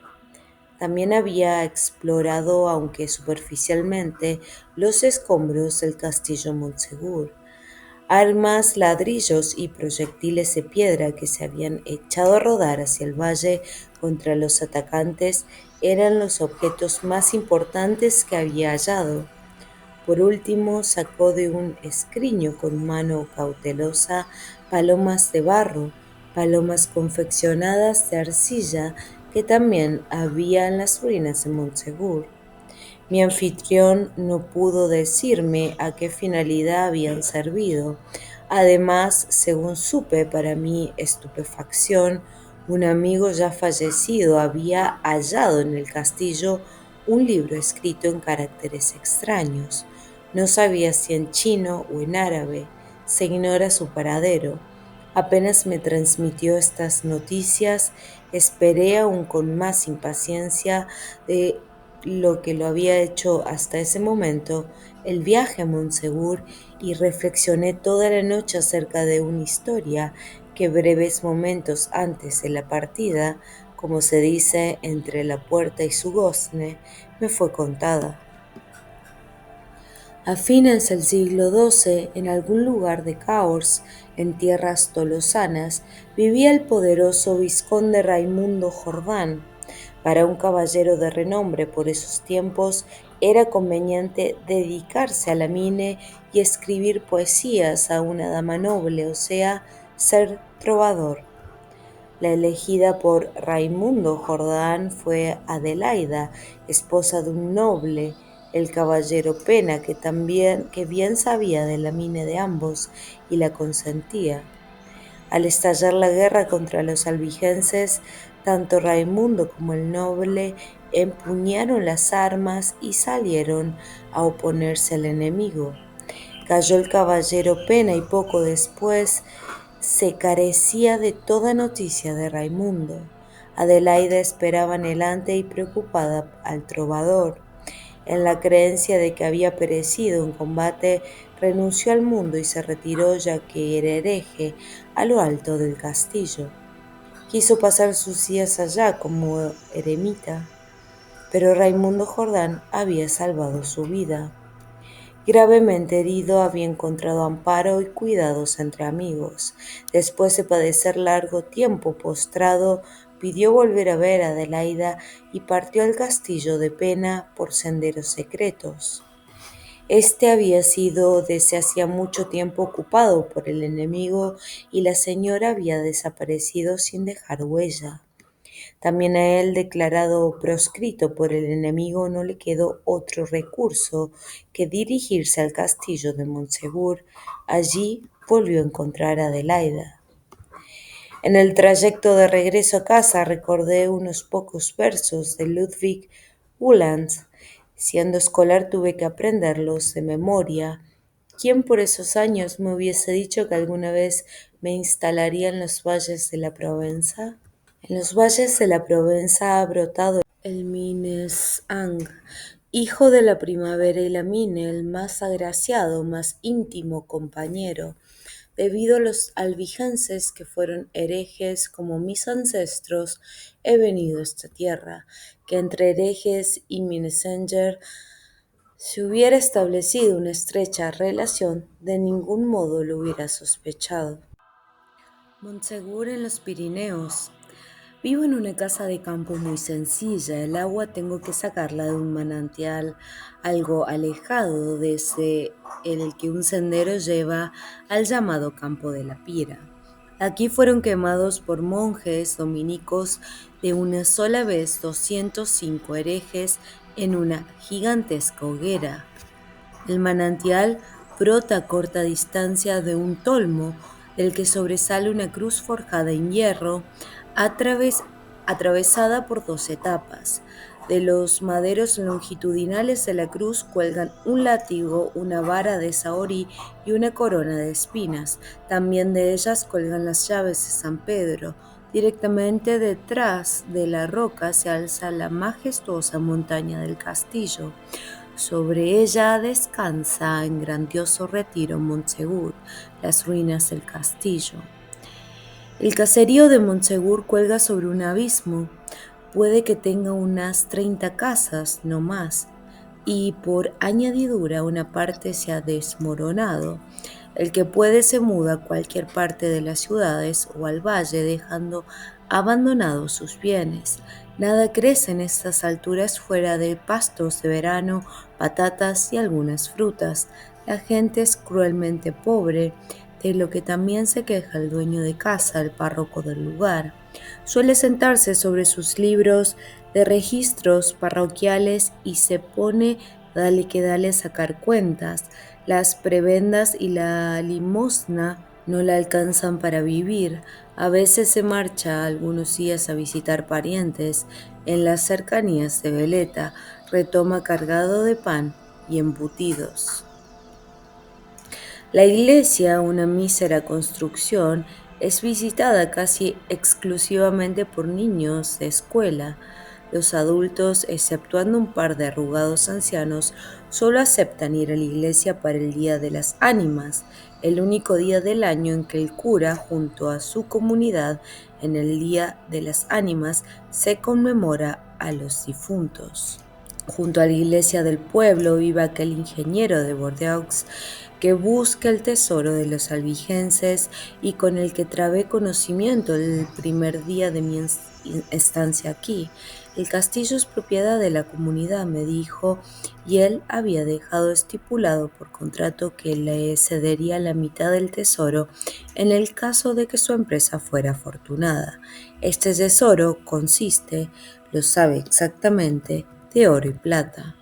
También había explorado, aunque superficialmente, los escombros del castillo Montsegur. Armas, ladrillos y proyectiles de piedra que se habían echado a rodar hacia el valle contra los atacantes eran los objetos más importantes que había hallado. Por último, sacó de un escriño con mano cautelosa palomas de barro, palomas confeccionadas de arcilla que también había en las ruinas de Montsegur. Mi anfitrión no pudo decirme a qué finalidad habían servido. Además, según supe para mi estupefacción, un amigo ya fallecido había hallado en el castillo un libro escrito en caracteres extraños. No sabía si en chino o en árabe. Se ignora su paradero. Apenas me transmitió estas noticias, esperé aún con más impaciencia de lo que lo había hecho hasta ese momento el viaje a Montsegur, y reflexioné toda la noche acerca de una historia que breves momentos antes de la partida, como se dice entre la puerta y su gozne, me fue contada. A fines del siglo XII, en algún lugar de Cahors, en tierras tolosanas, vivía el poderoso vizconde Raimundo Jordán. Para un caballero de renombre por esos tiempos era conveniente dedicarse a la mine y escribir poesías a una dama noble, o sea, ser trovador. La elegida por Raimundo Jordán fue Adelaida, esposa de un noble, el caballero Pena, que bien sabía de la mina de ambos y la consentía. Al estallar la guerra contra los albigenses, tanto Raimundo como el noble empuñaron las armas y salieron a oponerse al enemigo. Cayó el caballero Pena y poco después se carecía de toda noticia de Raimundo. Adelaida esperaba anhelante y preocupada al trovador. En la creencia de que había perecido en combate, renunció al mundo y se retiró, ya que era hereje, a lo alto del castillo. Quiso pasar sus días allá como eremita, pero Raimundo Jordán había salvado su vida. Gravemente herido, había encontrado amparo y cuidados entre amigos. Después de padecer largo tiempo postrado, pidió volver a ver a Adelaida y partió al castillo de Pena por senderos secretos. Este había sido desde hacía mucho tiempo ocupado por el enemigo y la señora había desaparecido sin dejar huella. También a él, declarado proscrito por el enemigo, no le quedó otro recurso que dirigirse al castillo de Monsegur. Allí volvió a encontrar a Adelaida. En el trayecto de regreso a casa recordé unos pocos versos de Ludwig Uhland. Siendo escolar tuve que aprenderlos de memoria. ¿Quién por esos años me hubiese dicho que alguna vez me instalaría en los valles de la Provenza? En los valles de la Provenza ha brotado el Minesang, hijo de la primavera y la mine, el más agraciado, más íntimo compañero. Debido a los albigenses que fueron herejes como mis ancestros, he venido a esta tierra, que entre herejes y Minesanger si hubiera establecido una estrecha relación, de ningún modo lo hubiera sospechado. Montsegur en los Pirineos. Vivo en una casa de campo muy sencilla. El agua tengo que sacarla de un manantial algo alejado desde el que un sendero lleva al llamado Campo de la Pira. Aquí fueron quemados por monjes dominicos de una sola vez 205 herejes en una gigantesca hoguera. El manantial brota a corta distancia de un tolmo del que sobresale una cruz forjada en hierro atravesada por 2 etapas. De los maderos longitudinales de la cruz cuelgan un látigo, una vara de saorí y una corona de espinas. También de ellas cuelgan las llaves de San Pedro. Directamente detrás de la roca se alza la majestuosa montaña del castillo. Sobre ella descansa en grandioso retiro Montsegur, las ruinas del castillo. El caserío de Montsegur cuelga sobre un abismo. Puede que tenga unas 30 casas, no más, y por añadidura una parte se ha desmoronado. El que puede se muda a cualquier parte de las ciudades o al valle, dejando abandonados sus bienes. Nada crece en estas alturas fuera de pastos de verano, patatas y algunas frutas. La gente es cruelmente pobre, de lo que también se queja el dueño de casa, el párroco del lugar. Suele sentarse sobre sus libros de registros parroquiales y se pone dale que dale a sacar cuentas. Las prebendas y la limosna no la alcanzan para vivir. A veces se marcha algunos días a visitar parientes en las cercanías de Veleta. Retoma cargado de pan y embutidos. La iglesia, una mísera construcción, es visitada casi exclusivamente por niños de escuela. Los adultos, exceptuando un par de arrugados ancianos, solo aceptan ir a la iglesia para el Día de las Ánimas, el único día del año en que el cura, junto a su comunidad, en el Día de las Ánimas, se conmemora a los difuntos. Junto a la iglesia del pueblo vive aquel ingeniero de Bordeaux que busca el tesoro de los albigenses y con el que trabé conocimiento el primer día de mi estancia aquí. El castillo es propiedad de la comunidad, me dijo, y él había dejado estipulado por contrato que le cedería la mitad del tesoro en el caso de que su empresa fuera afortunada. Este tesoro consiste, lo sabe exactamente, de oro y plata.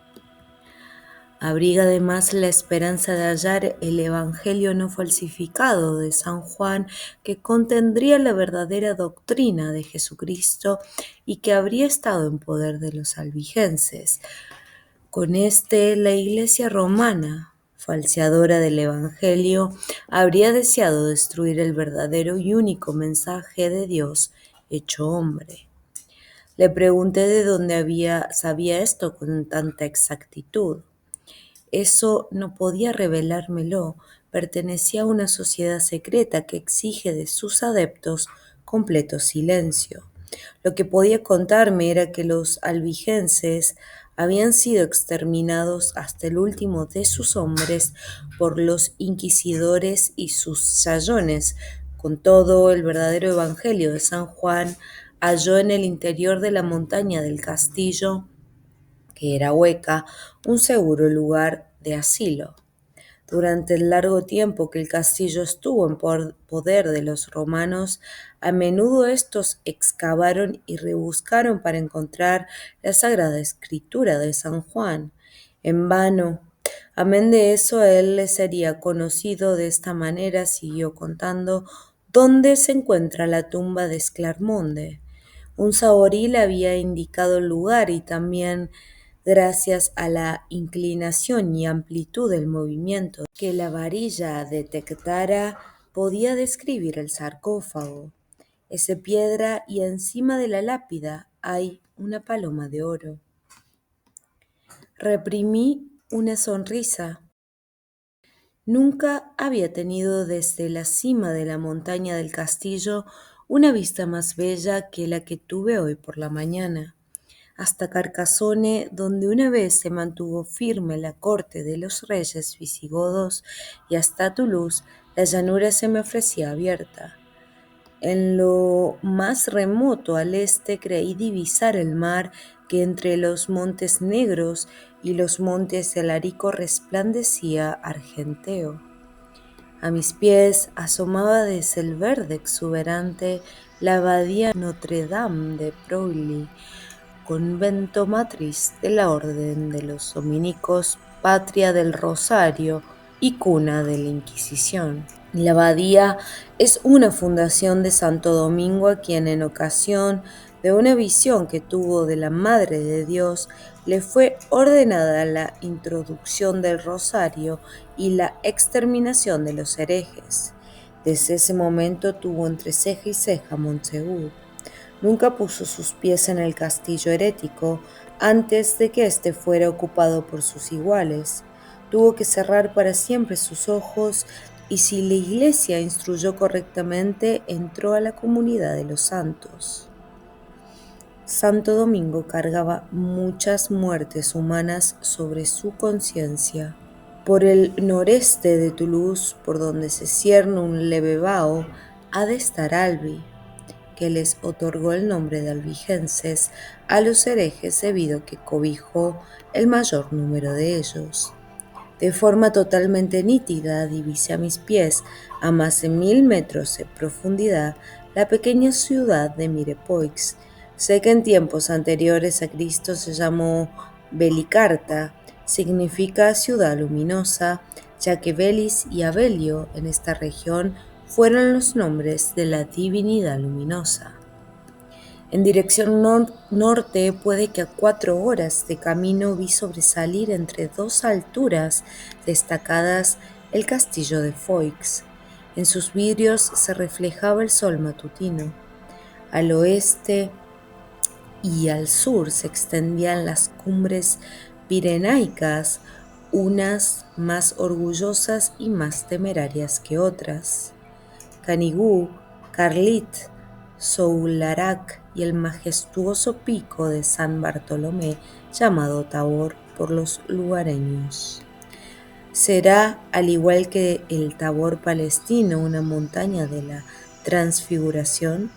Abriga además la esperanza de hallar el Evangelio no falsificado de San Juan, que contendría la verdadera doctrina de Jesucristo y que habría estado en poder de los albigenses. Con este, la Iglesia romana, falseadora del Evangelio, habría deseado destruir el verdadero y único mensaje de Dios hecho hombre. Le pregunté de dónde sabía esto con tanta exactitud. Eso no podía revelármelo, pertenecía a una sociedad secreta que exige de sus adeptos completo silencio. Lo que podía contarme era que los albigenses habían sido exterminados hasta el último de sus hombres por los inquisidores y sus sayones. Con todo, el verdadero evangelio de San Juan halló en el interior de la montaña del castillo, que era hueca, un seguro lugar de asilo. Durante el largo tiempo que el castillo estuvo en poder de los romanos, a menudo estos excavaron y rebuscaron para encontrar la Sagrada Escritura de San Juan. En vano. Amén de eso, a él le sería conocido de esta manera, siguió contando, dónde se encuentra la tumba de Esclarmonde. Un saborí le había indicado el lugar y también, gracias a la inclinación y amplitud del movimiento que la varilla detectara, podía describir el sarcófago. Es de piedra y encima de la lápida hay una paloma de oro. Reprimí una sonrisa. Nunca había tenido desde la cima de la montaña del castillo una vista más bella que la que tuve hoy por la mañana. Hasta Carcassonne, donde una vez se mantuvo firme la corte de los reyes visigodos, y hasta Toulouse, la llanura se me ofrecía abierta. En lo más remoto al este creí divisar el mar que entre los montes negros y los montes del Arico resplandecía argenteo. A mis pies asomaba desde el verde exuberante la abadía Notre-Dame de Broglie, convento matriz de la Orden de los Dominicos, patria del Rosario y cuna de la Inquisición. La abadía es una fundación de Santo Domingo, a quien en ocasión de una visión que tuvo de la Madre de Dios le fue ordenada la introducción del rosario y la exterminación de los herejes. Desde ese momento tuvo entre ceja y ceja Montsegur. Nunca puso sus pies en el castillo herético antes de que éste fuera ocupado por sus iguales. Tuvo que cerrar para siempre sus ojos y, si la Iglesia instruyó correctamente, entró a la comunidad de los santos. Santo Domingo cargaba muchas muertes humanas sobre su conciencia. Por el noreste de Toulouse, por donde se cierne un leve vaho, ha de estar Albi, que les otorgó el nombre de albigenses a los herejes debido a que cobijó el mayor número de ellos. De forma totalmente nítida divisé a mis pies, a más de 1000 metros de profundidad, la pequeña ciudad de Mirepoix. Sé que en tiempos anteriores a Cristo se llamó Belicarta, significa ciudad luminosa, ya que Belis y Abelio en esta región fueron los nombres de la divinidad luminosa. En dirección norte, puede que a 4 horas de camino vi sobresalir entre dos alturas destacadas el castillo de Foix. En sus vidrios se reflejaba el sol matutino. Al oeste y al sur se extendían las cumbres pirenaicas, unas más orgullosas y más temerarias que otras. Canigou, Carlit, Soularac y el majestuoso pico de San Bartolomé, llamado Tabor por los lugareños. Será, al igual que el Tabor palestino, una montaña de la Transfiguración.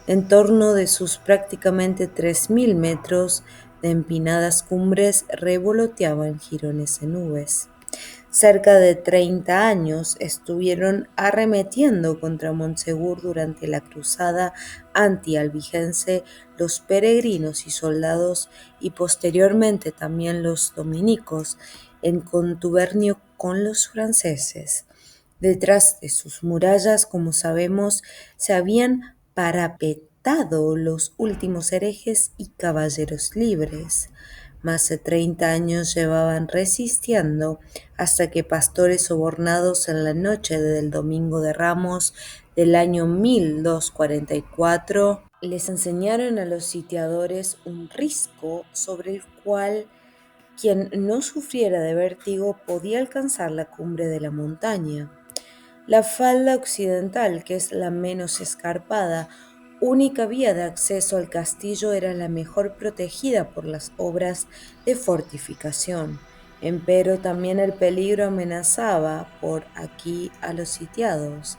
En torno de sus prácticamente 3000 metros de empinadas cumbres revoloteaban jirones de nubes. Cerca de 30 años estuvieron arremetiendo contra Monsegur durante la cruzada anti-albigense los peregrinos y soldados y posteriormente también los dominicos en contubernio con los franceses. Detrás de sus murallas, como sabemos, se habían parapetado los últimos herejes y caballeros libres. Más de 30 años llevaban resistiendo hasta que pastores sobornados en la noche del Domingo de Ramos del año 1244 les enseñaron a los sitiadores un risco sobre el cual quien no sufriera de vértigo podía alcanzar la cumbre de la montaña. La falda occidental, que es la menos escarpada, única vía de acceso al castillo, era la mejor protegida por las obras de fortificación. Empero también el peligro amenazaba por aquí a los sitiados.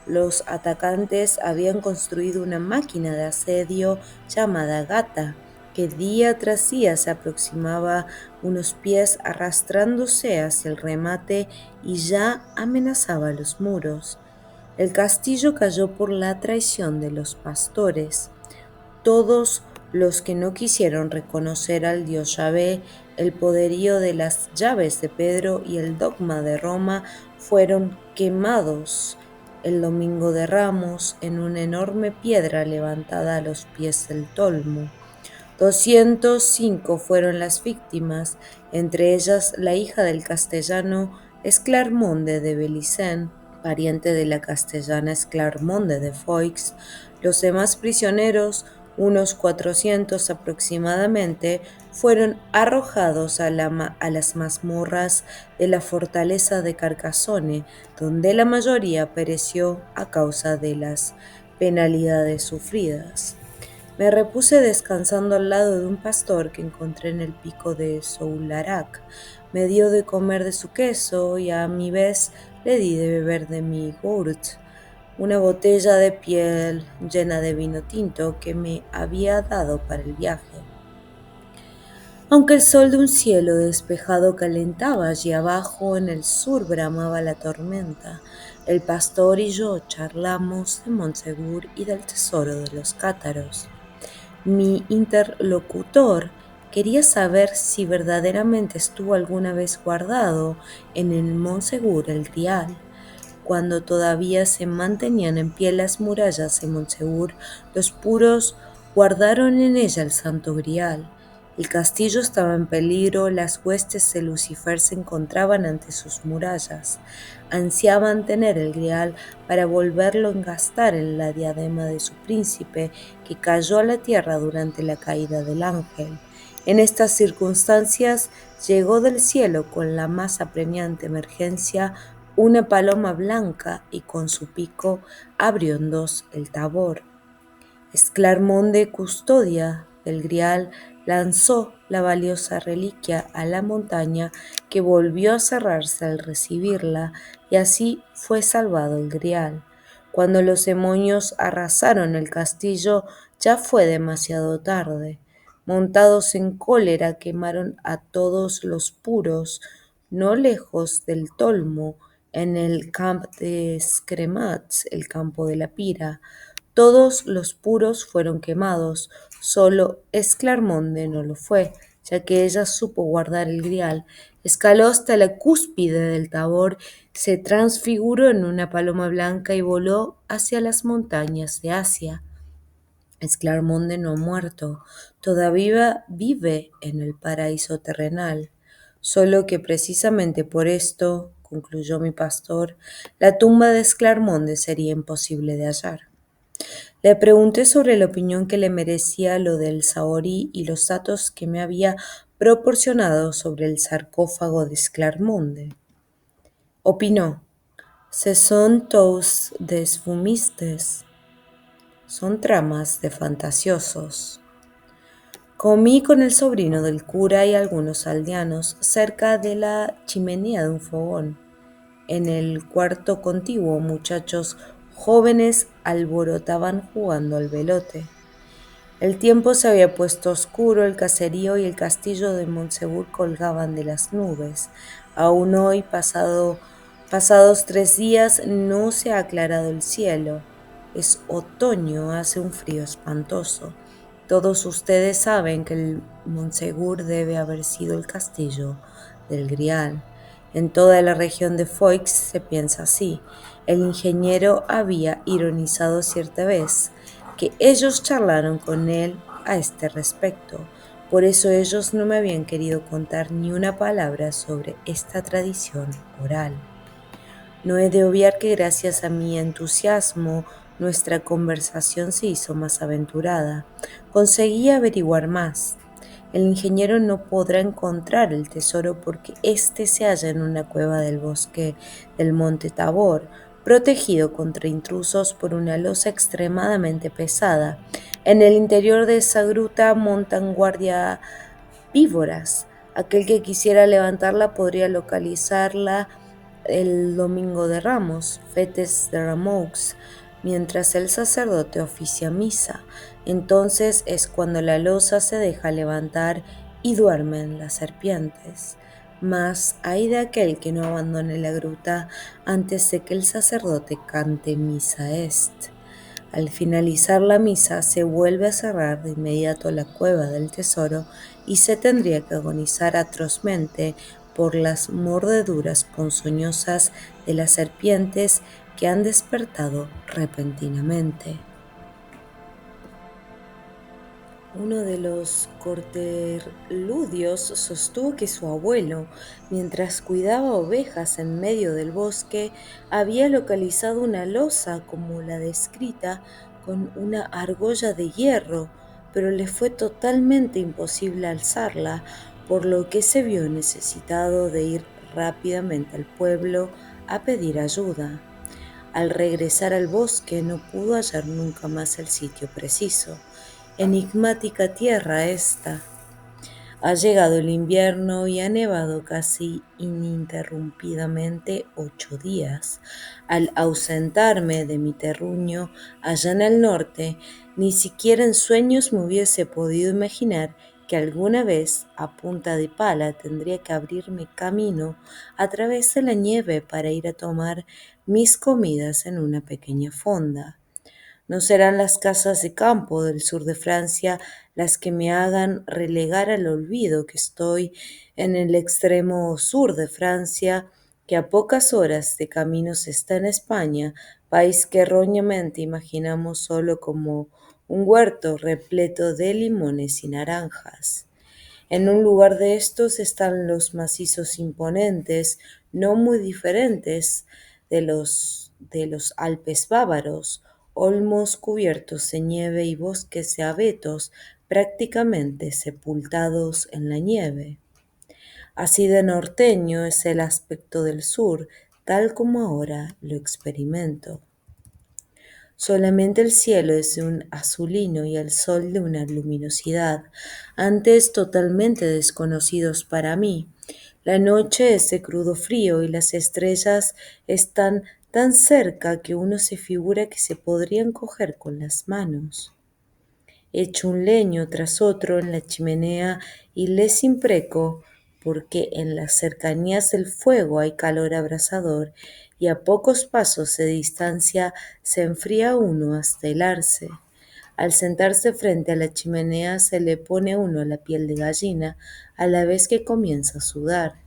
Los atacantes habían construido una máquina de asedio llamada Gata, que día tras día se aproximaba unos pies arrastrándose hacia el remate y ya amenazaba los muros. El castillo cayó por la traición de los pastores. Todos los que no quisieron reconocer al dios Yahvé, el poderío de las llaves de Pedro y el dogma de Roma fueron quemados el domingo de Ramos en una enorme piedra levantada a los pies del tolmo. 205 fueron las víctimas, entre ellas la hija del castellano Esclarmonde de Belicén, pariente de la castellana Esclarmonde de Foix. Los demás prisioneros, unos 400 aproximadamente, fueron arrojados a las mazmorras de la fortaleza de Carcassonne, donde la mayoría pereció a causa de las penalidades sufridas. Me repuse descansando al lado de un pastor que encontré en el pico de Soularac. Me dio de comer de su queso y a mi vez le di de beber de mi gourd, una botella de piel llena de vino tinto que me había dado para el viaje. Aunque el sol de un cielo despejado calentaba allí abajo, en el sur bramaba la tormenta. El pastor y yo charlamos de Montsegur y del tesoro de los cátaros. Mi interlocutor quería saber si verdaderamente estuvo alguna vez guardado en el Montsegur el Grial. Cuando todavía se mantenían en pie las murallas de Montsegur, los puros guardaron en ella el Santo Grial. El castillo estaba en peligro, las huestes de Lucifer se encontraban ante sus murallas. Ansiaban tener el Grial para volverlo a engastar en la diadema de su príncipe, que cayó a la tierra durante la caída del ángel. En estas circunstancias llegó del cielo con la más apremiante emergencia una paloma blanca y con su pico abrió en dos el Tabor. Esclarmonde, custodia del Grial, lanzó la valiosa reliquia a la montaña, que volvió a cerrarse al recibirla, y así fue salvado el Grial. Cuando los demonios arrasaron el castillo, ya fue demasiado tarde. Montados en cólera, quemaron a todos los puros, no lejos del Tolmo, en el Camp des Cremats, el campo de la pira. Todos los puros fueron quemados, solo Esclarmonde no lo fue, ya que ella supo guardar el Grial. Escaló hasta la cúspide del Tabor, se transfiguró en una paloma blanca y voló hacia las montañas de Asia. Esclarmonde no ha muerto, todavía vive en el paraíso terrenal. Solo que precisamente por esto, concluyó mi pastor, la tumba de Esclarmonde sería imposible de hallar. Le pregunté sobre la opinión que le merecía lo del Saorí y los datos que me había proporcionado sobre el sarcófago de Esclarmonde. Opinó: "Ce sont tous des fumistes", son tramas de fantasiosos. Comí con el sobrino del cura y algunos aldeanos cerca de la chimenea de un fogón. En el cuarto contiguo, muchachos Jóvenes alborotaban jugando al velote. El tiempo se había puesto oscuro, el caserío y el castillo de Monsegur colgaban de las nubes. Aún hoy, pasados 3 días, no se ha aclarado el cielo. Es otoño, hace un frío espantoso. Todos ustedes saben que el Monsegur debe haber sido el castillo del Grial. En toda la región de Foix se piensa así. El ingeniero había ironizado cierta vez que ellos charlaron con él a este respecto. Por eso ellos no me habían querido contar ni una palabra sobre esta tradición oral. No he de obviar que gracias a mi entusiasmo nuestra conversación se hizo más aventurada. Conseguí averiguar más. El ingeniero no podrá encontrar el tesoro porque éste se halla en una cueva del bosque del monte Tabor, protegido contra intrusos por una losa extremadamente pesada. En el interior de esa gruta montan guardia víboras. Aquel que quisiera levantarla podría localizarla el domingo de Ramos, Fetes de Rameaux, mientras el sacerdote oficia misa. Entonces es cuando la losa se deja levantar y duermen las serpientes. Mas hay de aquel que no abandone la gruta antes de que el sacerdote cante misa est. Al finalizar la misa se vuelve a cerrar de inmediato la cueva del tesoro y se tendría que agonizar atrozmente por las mordeduras ponzoñosas de las serpientes que han despertado repentinamente. Uno de los corteludios sostuvo que su abuelo, mientras cuidaba ovejas en medio del bosque, había localizado una losa como la descrita con una argolla de hierro, pero le fue totalmente imposible alzarla, por lo que se vio necesitado de ir rápidamente al pueblo a pedir ayuda. Al regresar al bosque no pudo hallar nunca más el sitio preciso. Enigmática tierra esta. Ha llegado el invierno y ha nevado casi ininterrumpidamente 8 días. Al ausentarme de mi terruño allá en el norte, ni siquiera en sueños me hubiese podido imaginar que alguna vez a punta de pala tendría que abrirme camino a través de la nieve para ir a tomar mis comidas en una pequeña fonda. No serán las casas de campo del sur de Francia las que me hagan relegar al olvido que estoy en el extremo sur de Francia, que a pocas horas de camino está en España, país que erróneamente imaginamos solo como un huerto repleto de limones y naranjas. En un lugar de estos están los macizos imponentes, no muy diferentes de los Alpes bávaros, olmos cubiertos de nieve y bosques de abetos prácticamente sepultados en la nieve. Así de norteño es el aspecto del sur, tal como ahora lo experimento. Solamente el cielo es de un azulino y el sol de una luminosidad, antes totalmente desconocidos para mí. La noche es de crudo frío y las estrellas están tan cerca que uno se figura que se podrían coger con las manos. Echo un leño tras otro en la chimenea y les impreco, porque en las cercanías del fuego hay calor abrasador y a pocos pasos de distancia se enfría uno hasta helarse. Al sentarse frente a la chimenea se le pone a uno la piel de gallina a la vez que comienza a sudar.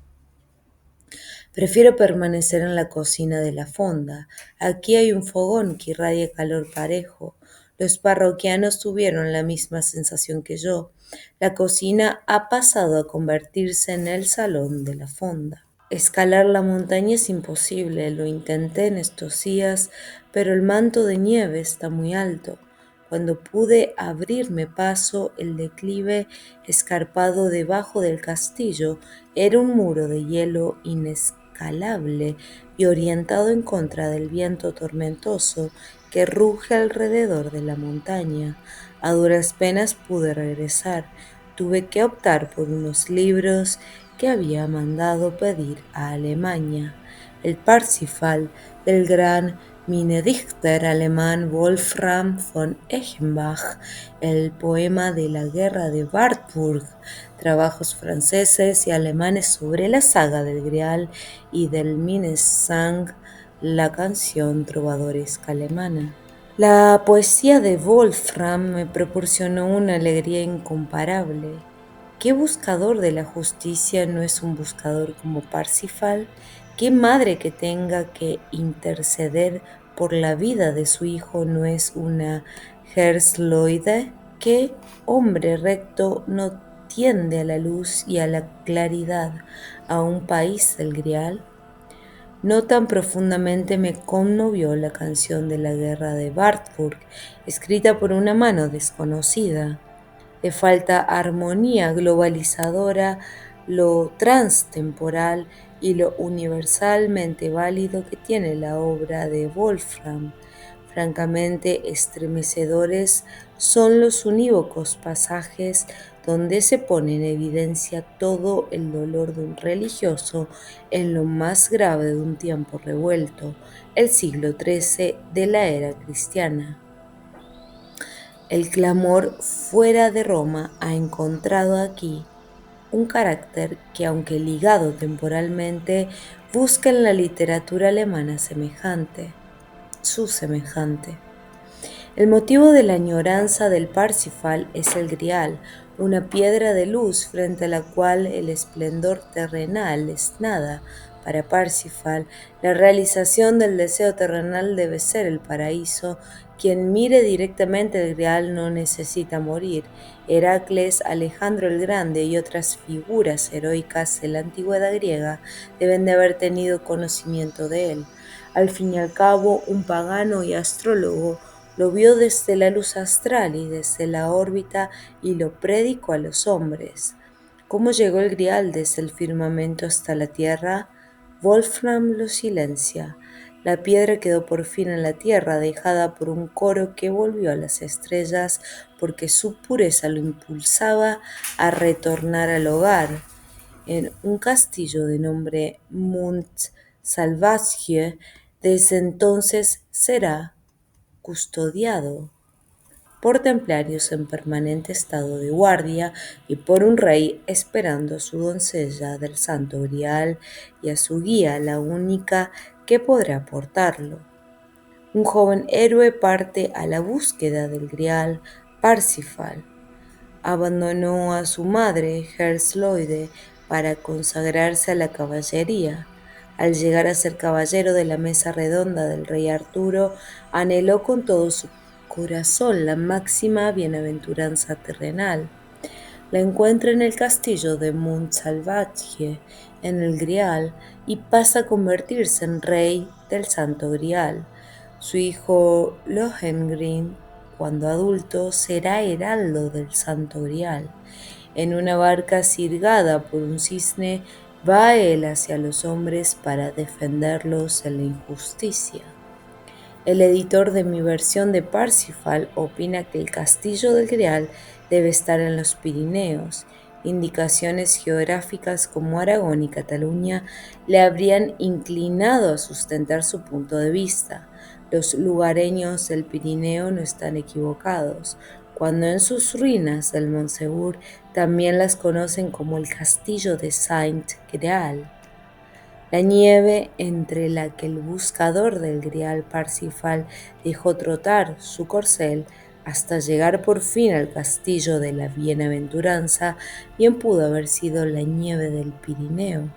Prefiero permanecer en la cocina de la fonda. Aquí hay un fogón que irradia calor parejo. Los parroquianos tuvieron la misma sensación que yo. La cocina ha pasado a convertirse en el salón de la fonda. Escalar la montaña es imposible, lo intenté en estos días, pero el manto de nieve está muy alto. Cuando pude abrirme paso, el declive escarpado debajo del castillo era un muro de hielo inescalable y orientado en contra del viento tormentoso que ruge alrededor de la montaña. A duras penas pude regresar. Tuve que optar por unos libros que había mandado pedir a Alemania, el Parsifal del gran Mine Dichter alemán Wolfram von Eschenbach, el poema de la guerra de Wartburg, trabajos franceses y alemanes sobre la saga del Grial y del Minnesang, la canción trovadoresca alemana. La poesía de Wolfram me proporcionó una alegría incomparable. ¿Qué buscador de la justicia no es un buscador como Parsifal? ¿Qué madre que tenga que interceder por la vida de su hijo no es una Hersloide? ¿Qué hombre recto no tiende a la luz y a la claridad a un país del Grial? No tan profundamente me conmovió la canción de la guerra de Wartburg, escrita por una mano desconocida. Le falta armonía globalizadora, lo transtemporal y lo universalmente válido que tiene la obra de Wolfram. Francamente estremecedores son los unívocos pasajes donde se pone en evidencia todo el dolor de un religioso en lo más grave de un tiempo revuelto, el siglo XIII de la era cristiana. El clamor fuera de Roma ha encontrado aquí un carácter que, aunque ligado temporalmente, busca en la literatura alemana su semejante. El motivo de la añoranza del Parsifal es el Grial, una piedra de luz frente a la cual el esplendor terrenal es nada. Para Parsifal, la realización del deseo terrenal debe ser el paraíso. Quien mire directamente el Grial no necesita morir. Heracles, Alejandro el Grande y otras figuras heroicas de la antigüedad griega deben de haber tenido conocimiento de él. Al fin y al cabo, un pagano y astrólogo lo vio desde la luz astral y desde la órbita y lo predicó a los hombres. ¿Cómo llegó el Grial desde el firmamento hasta la tierra? Wolfram lo silencia. La piedra quedó por fin en la tierra, dejada por un coro que volvió a las estrellas porque su pureza lo impulsaba a retornar al hogar. En un castillo de nombre Mont Salvatge, desde entonces será custodiado por templarios en permanente estado de guardia y por un rey esperando a su doncella del Santo Grial y a su guía, la única que podrá portarlo. Un joven héroe parte a la búsqueda del Grial. Parsifal abandonó a su madre, Hersloide, para consagrarse a la caballería. Al llegar a ser caballero de la mesa redonda del rey Arturo, anheló con todo su corazón la máxima bienaventuranza terrenal. La encuentra en el castillo de Montsalvatge, en el Grial, y pasa a convertirse en rey del Santo Grial. Su hijo Lohengrin, cuando adulto, será heraldo del Santo Grial. En una barca sirgada por un cisne, va él hacia los hombres para defenderlos de la injusticia. El editor de mi versión de Parsifal opina que el castillo del Grial debe estar en los Pirineos. Indicaciones geográficas como Aragón y Cataluña le habrían inclinado a sustentar su punto de vista. Los lugareños del Pirineo no están equivocados, cuando en sus ruinas del Montsegur también las conocen como el castillo de Saint-Greal. La nieve entre la que el buscador del Grial Parsifal dejó trotar su corcel hasta llegar por fin al castillo de la bienaventuranza, bien pudo haber sido la nieve del Pirineo.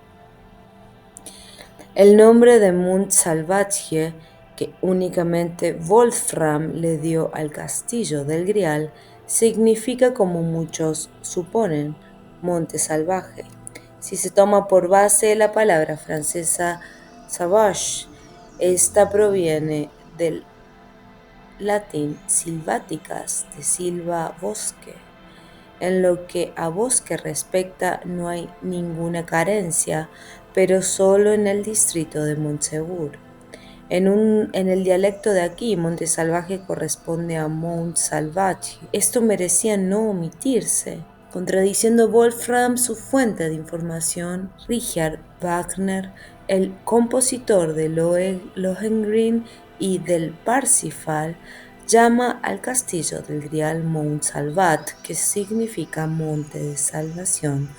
El nombre de Mont Salvatge, que únicamente Wolfram le dio al castillo del Grial, significa, como muchos suponen, monte salvaje. Si se toma por base la palabra francesa sauvage, esta proviene del latín silváticas, de silva bosque. En lo que a bosque respecta no hay ninguna carencia, pero solo en el distrito de Montsegur. En el dialecto de aquí, monte salvaje corresponde a Mont Salvage. Esto merecía no omitirse, contradiciendo Wolfram su fuente de información. Richard Wagner, el compositor de Lohengrin y del Parsifal, llama al castillo del Grial Mount Salvat, que significa monte de salvación.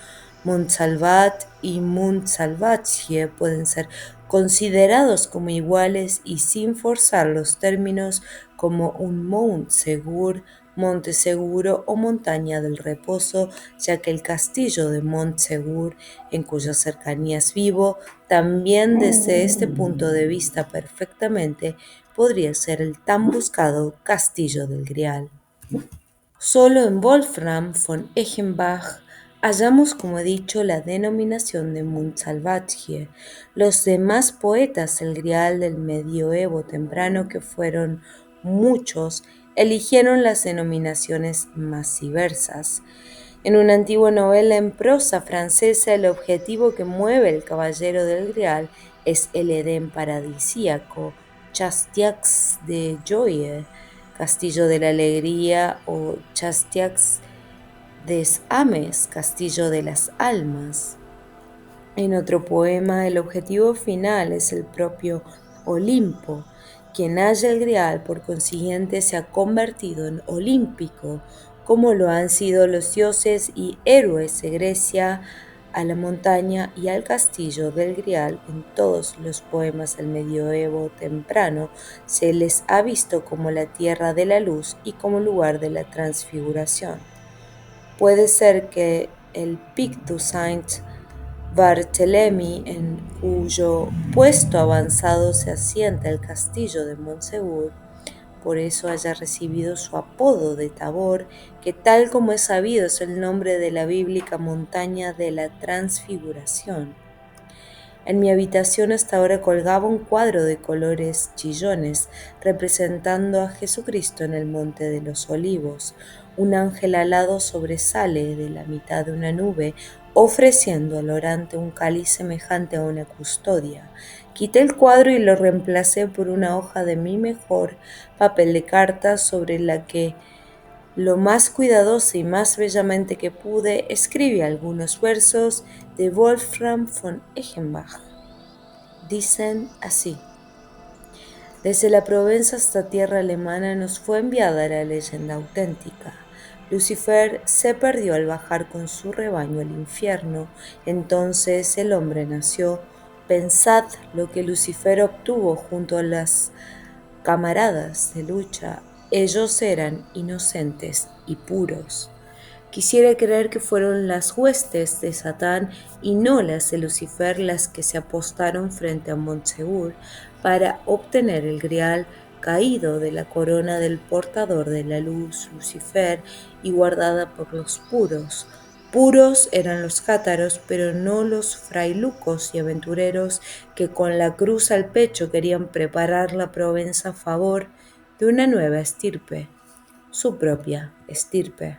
Mont Salvat y Mount Salvatge pueden ser considerados como iguales y sin forzar los términos como un Mount Segur, monte seguro o montaña del reposo, ya que el castillo de Montsegur, en cuyas cercanías vivo, también desde este punto de vista perfectamente podría ser el tan buscado Castillo del Grial. Solo en Wolfram von Eschenbach hallamos, como he dicho, la denominación de Mundsalvatje. Los demás poetas del Grial del medioevo temprano, que fueron muchos, eligieron las denominaciones más diversas. En una antigua novela en prosa francesa, el objetivo que mueve el caballero del Grial es el Edén paradisíaco, Chastiax de Joie, Castillo de la Alegría, o Chastiax des Ames, Castillo de las Almas. En otro poema, el objetivo final es el propio Olimpo. Quien halla el Grial, por consiguiente, se ha convertido en olímpico, como lo han sido los dioses y héroes de Grecia. A la montaña y al castillo del Grial, en todos los poemas del medioevo temprano, se les ha visto como la tierra de la luz y como lugar de la transfiguración. Puede ser que el Pictus Saint Barthélemy, en cuyo puesto avanzado se asienta el castillo de Montsegur, por eso haya recibido su apodo de Tabor, que tal como es sabido es el nombre de la bíblica montaña de la Transfiguración. En mi habitación hasta ahora colgaba un cuadro de colores chillones representando a Jesucristo en el Monte de los Olivos. Un ángel alado sobresale de la mitad de una nube, ofreciendo al orante un cáliz semejante a una custodia. Quité el cuadro y lo reemplacé por una hoja de mi mejor papel de cartas, sobre la que, lo más cuidadosa y más bellamente que pude, escribí algunos versos de Wolfram von Eschenbach. Dicen así: desde la Provenza hasta tierra alemana nos fue enviada la leyenda auténtica. Lucifer se perdió al bajar con su rebaño al infierno. Entonces el hombre nació. Pensad lo que Lucifer obtuvo junto a las camaradas de lucha. Ellos eran inocentes y puros. Quisiera creer que fueron las huestes de Satán y no las de Lucifer las que se apostaron frente a Montsegur para obtener el Grial, caído de la corona del portador de la luz, Lucifer, y guardada por los puros. Puros eran los cátaros, pero no los frailucos y aventureros que con la cruz al pecho querían preparar la Provenza a favor de una nueva estirpe, su propia estirpe.